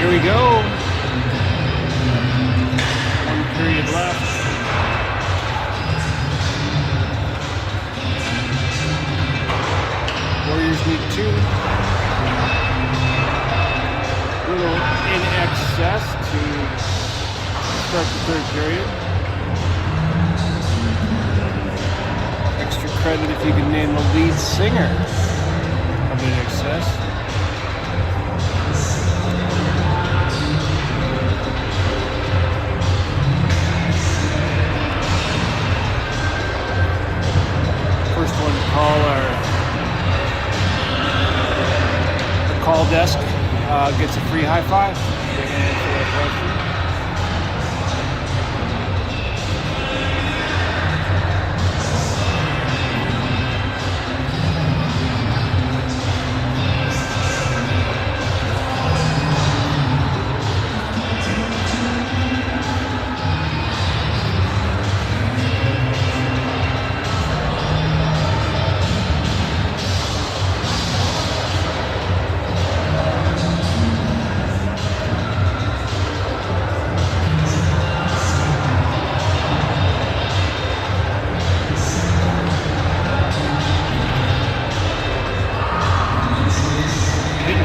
Here we go. 1 period left. Warriors need 2. A little in excess to start the 3rd period. Extra credit if you can name the lead singer of In Excess. First one to call the call desk gets a free high five. They can answer that question.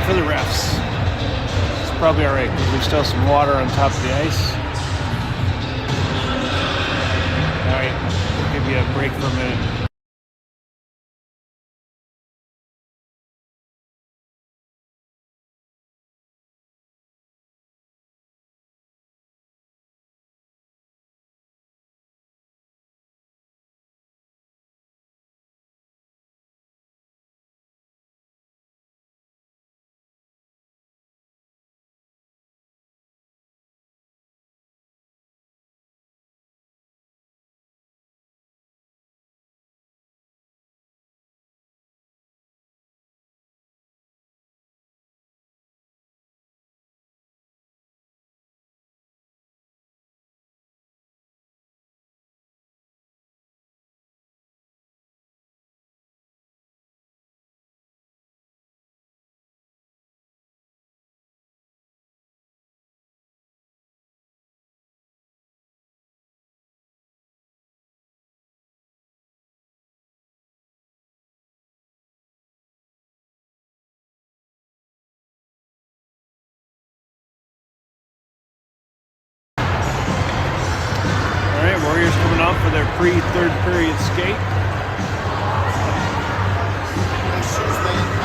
For the refs. It's probably alright because there's still some water on top of the ice. Alright, we'll give you a break for a minute. Warriors coming off for their pre-3rd period skate.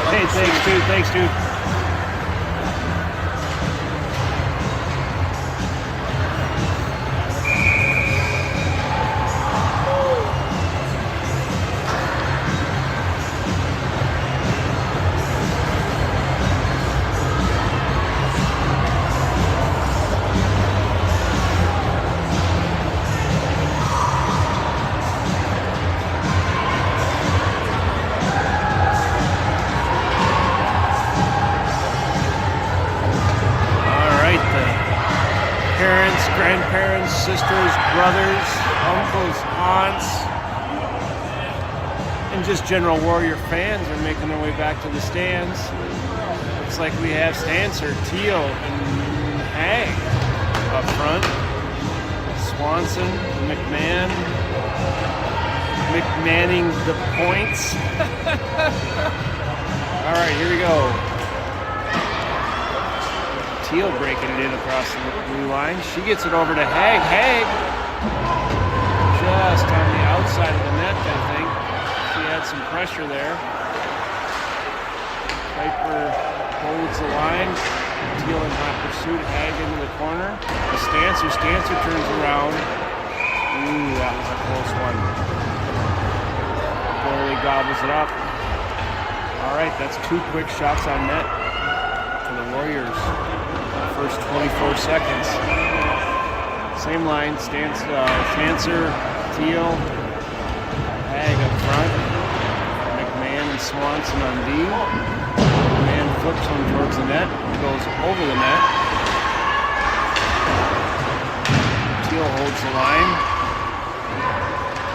Hey, thanks, dude. Thanks, dude. parents, grandparents, sisters, brothers, uncles, aunts, and just general Warrior fans are making their way back to the stands. Looks like we have Stancer, Teal, and Hag up front. Swanson, McManning the points. All right, here we go. Teal breaking it in across the blue line. She gets it over to Hag. Hag just on the outside of the net, I think. She had some pressure there. Piper holds the line. Teal in hot pursuit. Hag into the corner. The Stancer turns around. Ooh, that was a close one. Goalie gobbles it up. All right, that's 2 quick shots on net for the Warriors. First 24 seconds. Same line, Stancer, Teal, Hag up front, McMahon and Swanson on D. McMahon flips one towards the net, goes over the net. Teal holds the line.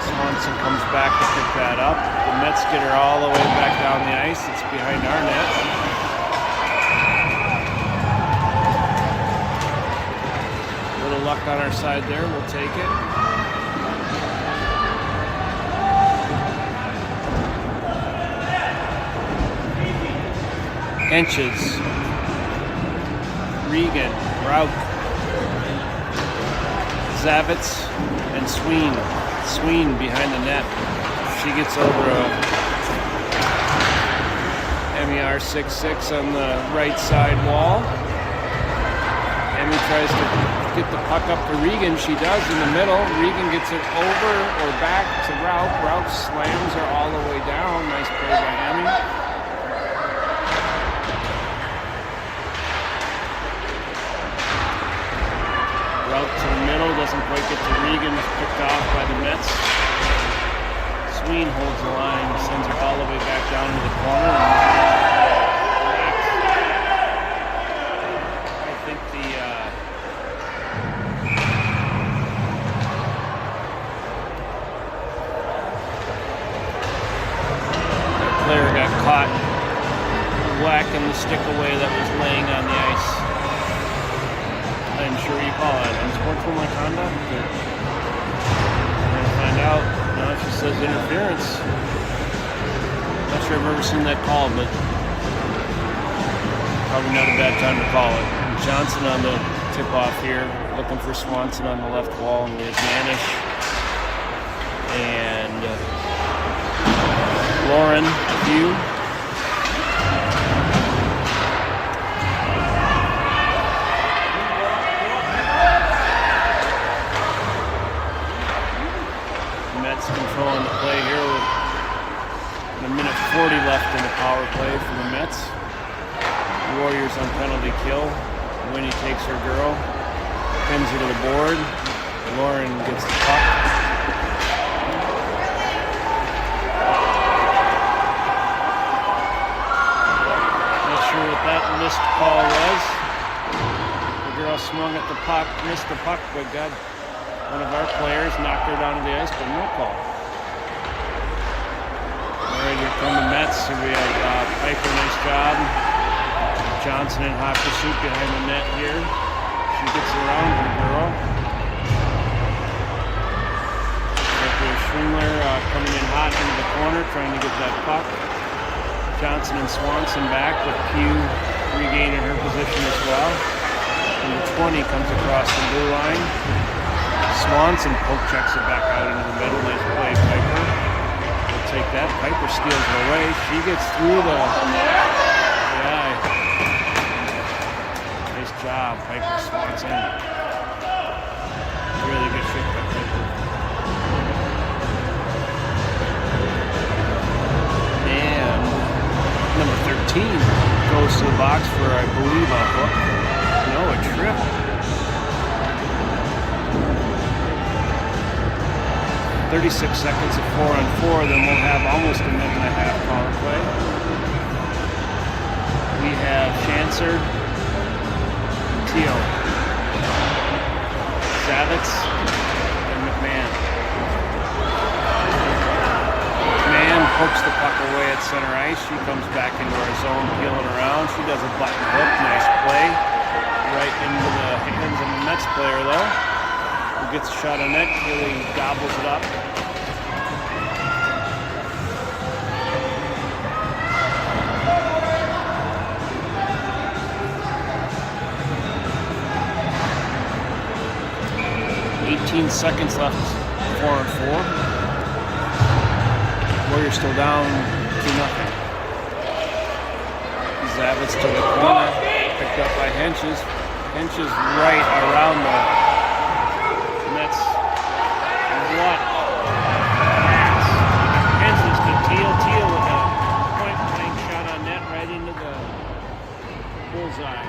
Swanson comes back to pick that up. The Mets get her all the way back down the ice. It's behind our net. Luck on our side there, we'll take it. Henches, Regan, Rout, Zavitz, and Sween. Sween behind the net. She gets over a MER 6-6 on the right side wall. Emmy tries to get the puck up to Regan. She does in the middle. Regan gets it over or back to Rout. Rout slams her all the way down. Nice play by Emmy. Rout to the middle. Doesn't quite get to Regan. Is picked off by the Mets. Sween holds the line. Sends her all the way back down to the corner. I think the player got caught whacking the stick away that was laying on the ice. I'm sure you call it unsportsmanlike conduct. We're going to find out. No, she says interference. Not sure I've ever seen that call, but probably not a bad time to call it. Johnson on the tip-off here, looking for Swanson on the left wall, and we have Manish and Lauren Hugh. Mets controlling the play here with a minute 40 left in the power play for the Mets. Warriors on penalty kill. Winnie takes her girl, pins her to the board. Lauren gets the puck. What that missed call was. The girl swung at the puck, missed the puck, but got one of our players, knocked her down to the ice, but no call. All right, here come the Mets. So we have Piper, nice job. Johnson in hot pursuit behind the net here. She gets around her girl. Schwingler coming in hot into the corner, trying to get that puck. Johnson and Swanson back, with Pugh regaining her position as well. Number 20 comes across the blue line. Swanson poke checks it back out into the middle. Nice play, Piper. We'll take that. Piper steals it away. She gets through the... Yeah. Nice job, Piper Swanson. Really good shit by Piper. Number 13 goes to the box for, I believe, a hook. No, a trip. "36 seconds of 4-on-4, then we'll have almost a minute and a half power play. We have Chancer, Teal. Zavitz and McMahon. McMahon pokes the puck away at center ice. She comes back into our zone, peeling around. She does a button hook. Nice play. Right into the hands of the Mets player, though. Who gets a shot on net. Really gobbles it up. Seconds left, 4-on-4. Warriors still down 2-0. Zavitz to the corner, picked up by Henches. Henches right around the Mets. What pass! Henches to Teal. Teal with a point-blank shot on net right into the bullseye.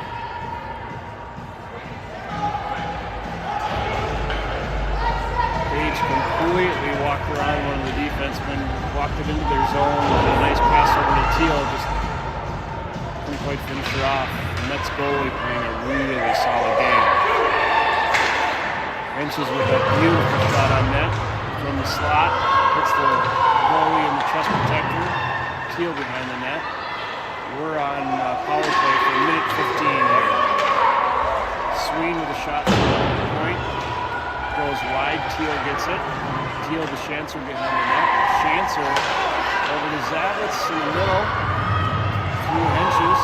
Completely walked around one of the defensemen, walked it into their zone with a nice pass over to Teal, just couldn't quite finish her off. The Mets goalie playing a really solid game. Henches with a beautiful shot on net from the slot, hits the goalie in the chest protector. Teal behind the net. We're on power play for a minute 15 here. Sween with a shot from the point. Goes wide, Teal gets it. Teal to Schanzer behind the net. Schanzer over to Zavitz in the middle. Through Henches.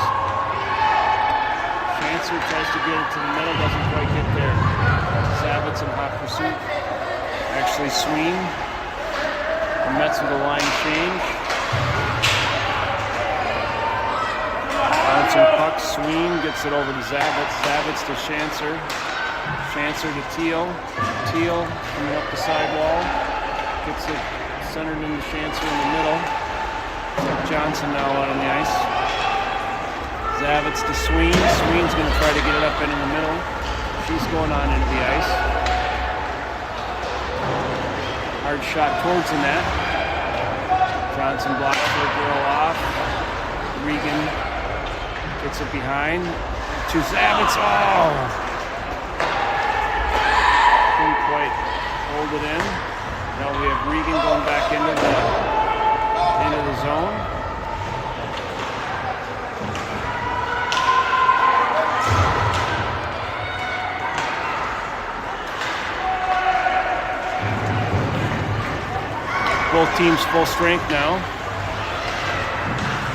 Schanzer tries to get it to the middle, doesn't quite get there. Zavitz in hot pursuit. Actually, Sween. The Mets with a line change. Bouncing puck, Sween gets it over to Zavitz. Zavitz to Schanzer. Schanzer to Teal. Teal coming up the sidewall. Gets it centered into Schanzer in the middle. Johnson now out on the ice. Zavitz to Sween. Sween's going to try to get it up into the middle. She's going on into the ice. Hard shot towards the net. Johnson blocks her girl off. Regan gets it behind. To Zavitz. Oh! Quite hold it in. Now we have Regan going back into the zone. Both teams full strength now.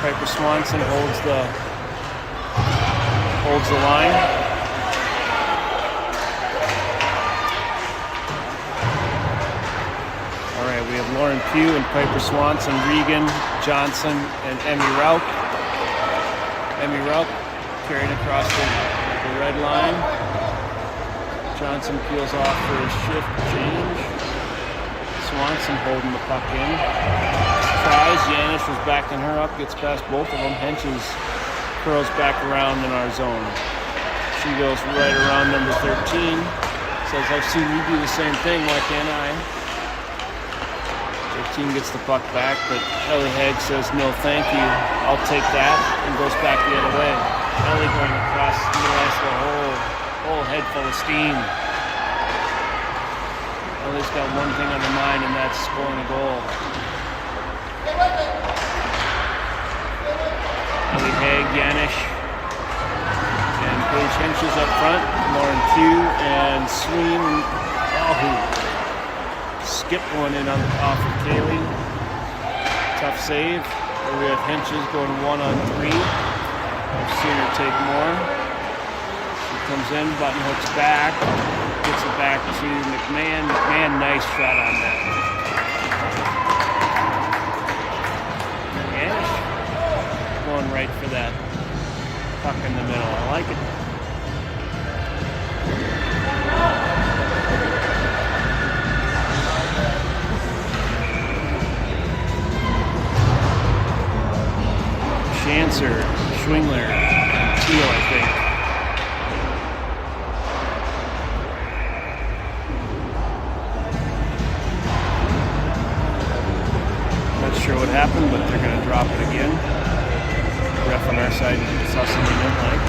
Piper Swanson holds the line. We have Lauren Pugh and Piper Swanson, Regan, Johnson, and Emmy Rauch. Emmy Rauch carrying across the red line. Johnson peels off for a shift change. Swanson holding the puck in. Tries, Yanish was backing her up, gets past both of them. Henches curls back around in our zone. She goes right around number 13. Says, I've seen you do the same thing, why can't I? 13 gets the puck back, but Ellie Haig says, no thank you, I'll take that, and goes back the other way. Ellie going across the ice with a whole head full of steam. Ellie's got one thing on her mind, and that's scoring a goal. Ellie Haig, Yanish, and Paige Henches up front. Lauren Pugh and Sween. Oh, skipped one in off of Kaylee. Tough save. Here we have Henches going 1-on-3. I've seen her take more. She comes in, button hooks back, gets it back to McMahon. McMahon, nice shot on that. Yanish going right for that puck in the middle. I like it. Schanzer, Schwingler, Teal, I think. Not sure what happened, but they're going to drop it again. Ref on our side saw something they didn't like.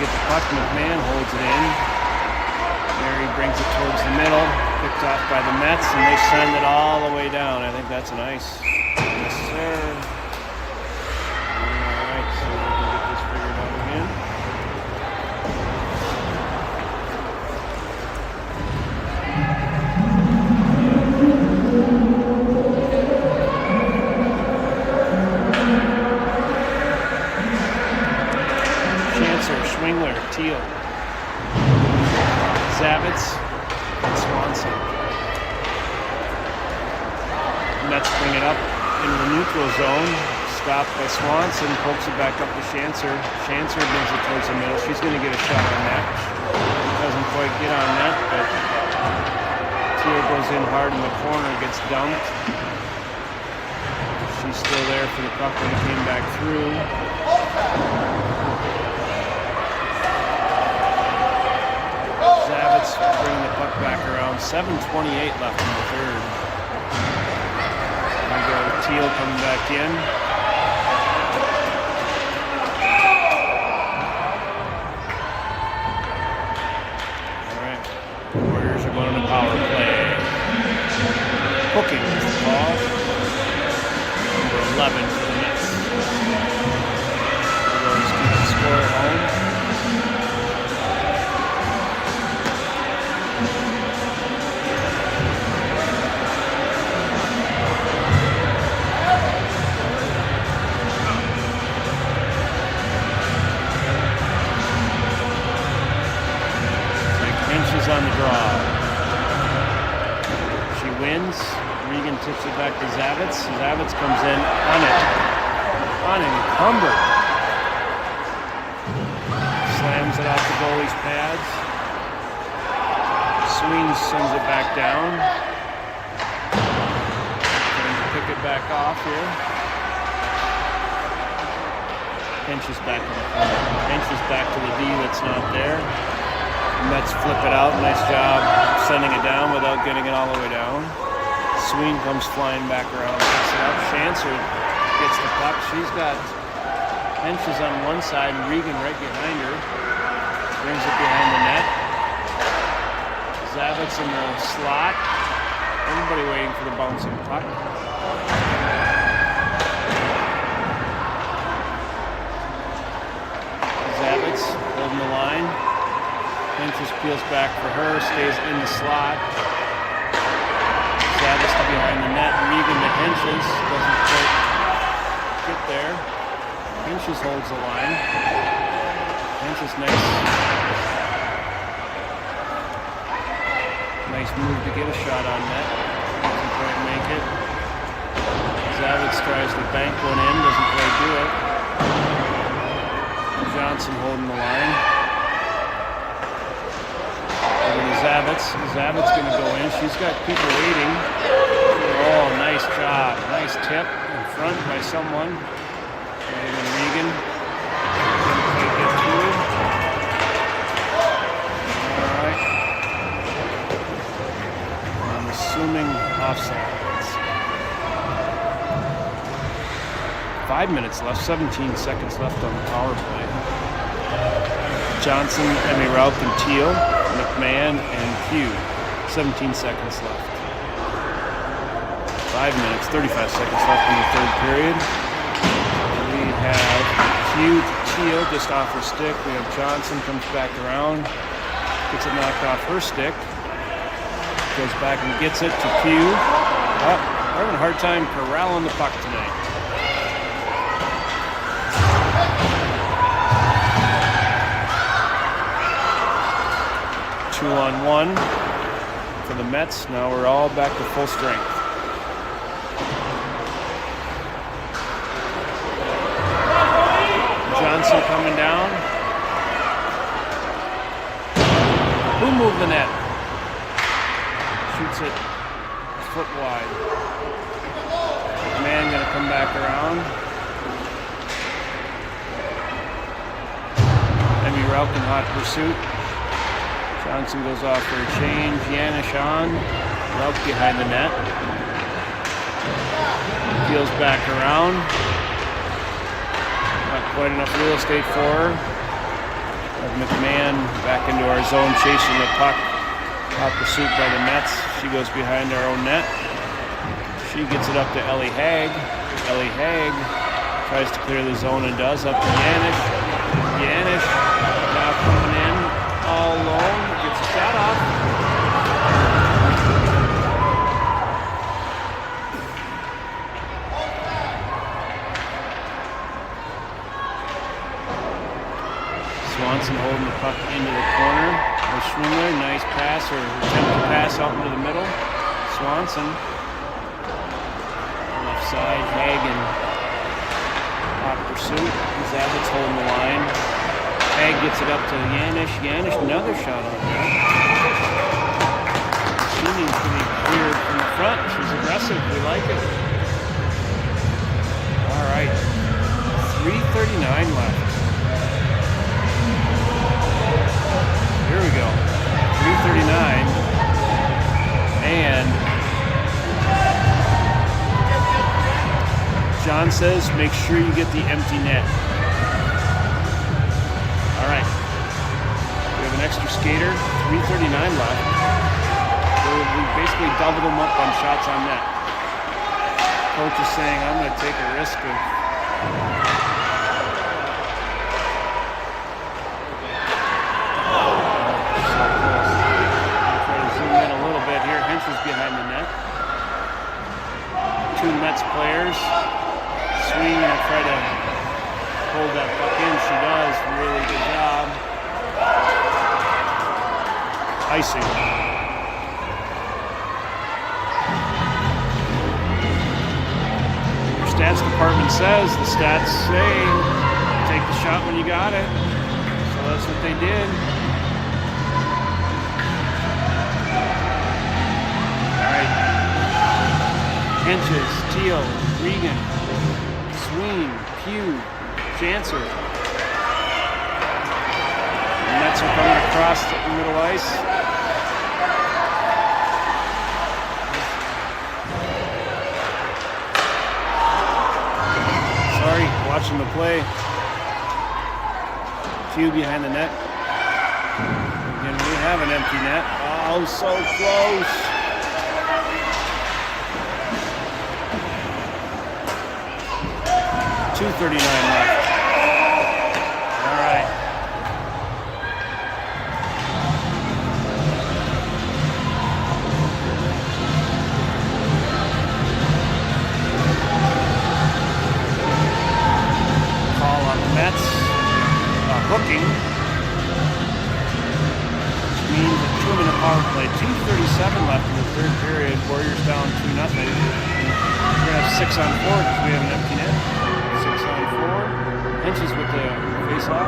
with the puck. McMahon holds it in. Mary brings it towards the middle, picked off by the Mets, and they send it all the way down. I think that's an ice. Yes, sir. All right, so we can get this figured out again. Chancer, Schwingler, Teal, Zavitz, and Swanson. Mets bring it up into the neutral zone. Stopped by Swanson, pokes it back up to Chancer. Chancer brings it towards the middle. She's going to get a shot on that. Doesn't quite get on that, but Teal goes in hard in the corner, gets dumped. She's still there for the puck when it came back through. Zavitz bringing the puck back around. 7:28 left in the third. There we go. Teal coming back in. All right. The Warriors are going to power play. Hooking is the ball. Number 11 for the Mets. The Warriors keep the score at home. On the draw. She wins. Regan tips it back to Zavitz. Zavitz comes in unencumbered. Slams it off the goalie's pads. Swings, sends it back down. Trying to pick it back off here. Pinches back in the corner. Pinches back to the D that's not there. Mets flip it out. Nice job sending it down without getting it all the way down. Sween comes flying back around, picks it up. Chancer gets the puck. She's got Henches on one side and Regan right behind her. Brings it behind the net. Zavitz in the slot. Everybody waiting for the bouncing puck. Zavitz holding the line. Henches peels back for her, stays in the slot. Zavitz behind the net. Regan to Henches. Doesn't quite get there. Henches holds the line. Henches nice move to get a shot on net. Doesn't quite make it. Zavitz tries to bank one in. Doesn't quite do it. Johnson holding the line. Zavitz. Zavitz going to go in. She's got people waiting. Oh, nice job. Nice tip in front by someone. Maybe Regan. Didn't quite get through. All right. I'm assuming offside. 5 minutes left. 17 seconds left on the power play. Johnson, Emmy Rauch, and Teal. McMahon and Pugh. 17 seconds left. 5 minutes, 35 seconds left in the third period. We have Pugh to Teal just off her stick. We have Johnson comes back around, gets it knocked off her stick, goes back and gets it to Pugh. Oh, we're having a hard time corralling the puck tonight. Two-on-one for the Mets. Now we're all back to full strength. Johnson coming down. Who moved the net? Shoots it a foot wide. Man gonna come back around. Emmy Rauch in hot pursuit. Johnson goes off for a change. Yanish on. Rauch behind the net. Peels back around. Not quite enough real estate for her. of McMahon back into our zone, chasing the puck. Hot pursuit by the Mets. She goes behind our own net. She gets it up to Ellie Haag. Ellie Haag tries to clear the zone and does. Up to Yanish. Yanish now coming in all alone. Gets a shot off. Swanson holding the puck into the corner. Schwindler, nice pass, or attempt to pass out into the middle. Swanson. Left side, Hagen. Hot pursuit. Zavitz holding the line. Haag gets it up to Yanish. Yanish, another shot on there. She needs to be cleared from the front. She's aggressive. We like it. All right. 3:39 left. Here we go. 3:39. And John says, make sure you get the empty net. All right. We have an extra skater. 3:39 left. We basically doubled them up on shots on net. Coach is saying, I'm going to take a risk of behind the net. Two Mets players swing and try to hold that puck in. She does. Really good job. Icing. Your stats department says, the stats say, take the shot when you got it. So that's what they did. Henches, Teal, Regan, Sween, Pugh, Janser. The Mets are coming across the middle ice. Sorry, watching the play. Pugh behind the net. Again, we have an empty net. Oh, so close. 2:39 left. All right. Call on the Mets. Hooking. Which means a 2-minute power play. 2:37 left in the third period. Warriors down 2-0. We're going to have 6 on 4 because we have an empty net. 6 on 4. Henches with the face-off.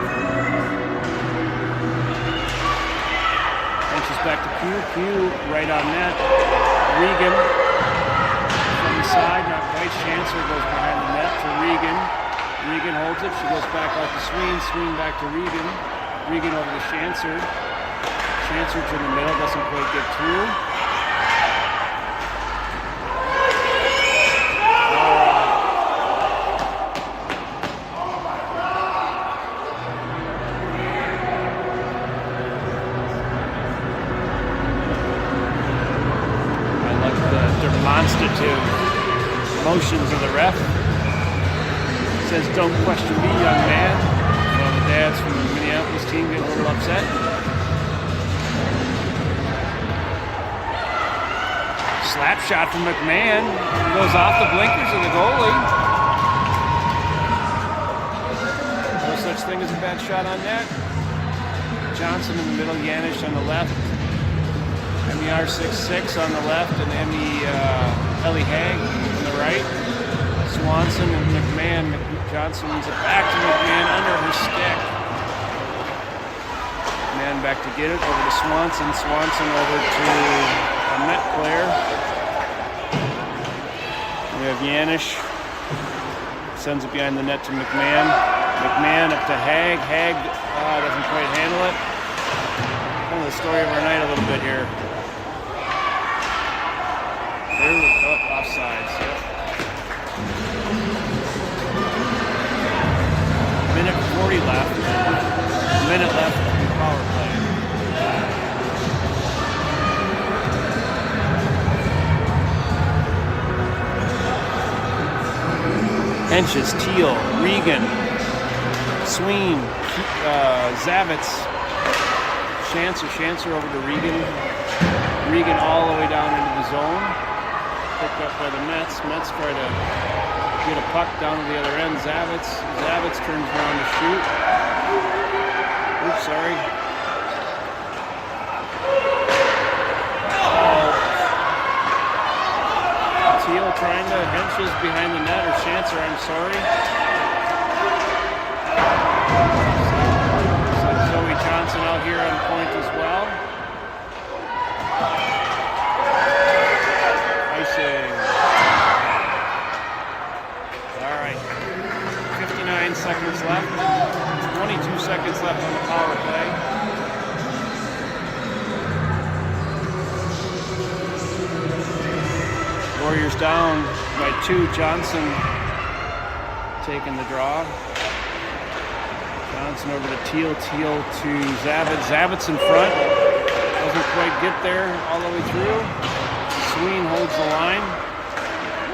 Henches back to Pugh. Pugh right on net. Regan from the side, not quite. Chancer goes behind the net to Regan. Regan holds it. She goes back out to Sween. Sween back to Regan. Regan over to Chancer. Chancer to the middle. Doesn't quite get through. Demonstrative motions of the ref. Says, don't question me, young man. Well, the dads from the Minneapolis team get a little upset. Slap shot from McMahon. He goes off the blinkers of the goalie. No such thing as a bad shot on net. Johnson in the middle, Yanish on the left. MER 6'6" on the left, and Ellie Haag on the right. Swanson and McMahon. Johnson wins it back to McMahon under her stick. McMahon back to get it, over to Swanson. Swanson over to a Met player. We have Yanish. Sends it behind the net to McMahon. McMahon up to Haag. Haag doesn't quite handle it. Kind of the story of our night a little bit here. Offsides. Yep. Minute 40 left. minute left in the power play. Henches, Teal, Regan, Sween, Zavitz, Schanzer over to Regan. Regan all the way down into the zone. Picked up by the Mets. Mets try to get a puck down to the other end. Zavitz turns around to shoot. Oops, sorry. Teal trying to Henches behind the net, or Schanzer, I'm sorry. So Zoe Johnson out here on point as well. Icing. All right. 59 seconds left. 22 seconds left on the power play. Warriors down by 2. Johnson taking the draw. Johnson over to Teal. Teal to Zavitz. Zavitz in front. Doesn't quite get there all the way through. Sween holds the line.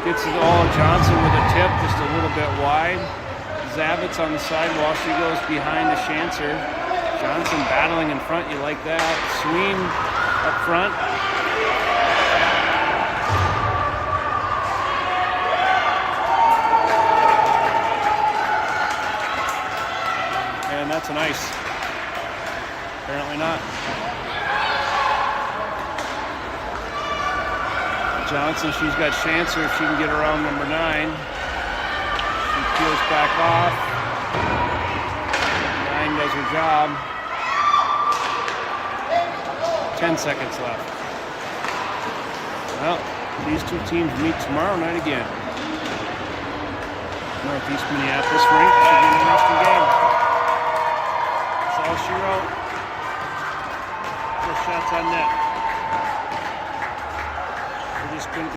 Gets it all. Johnson with a tip just a little bit wide. Zavitz on the sidewall. She goes behind the Schanzer. Johnson battling in front. You like that. Sween up front. And that's an ice. Apparently not. Johnson, she's got Schanzer if she can get around number 9. She peels back off. 9 does her job. 10 seconds left. Well, these two teams meet tomorrow night again. Northeast Minneapolis rink should be an interesting game. That's all she wrote. 4 shots on net.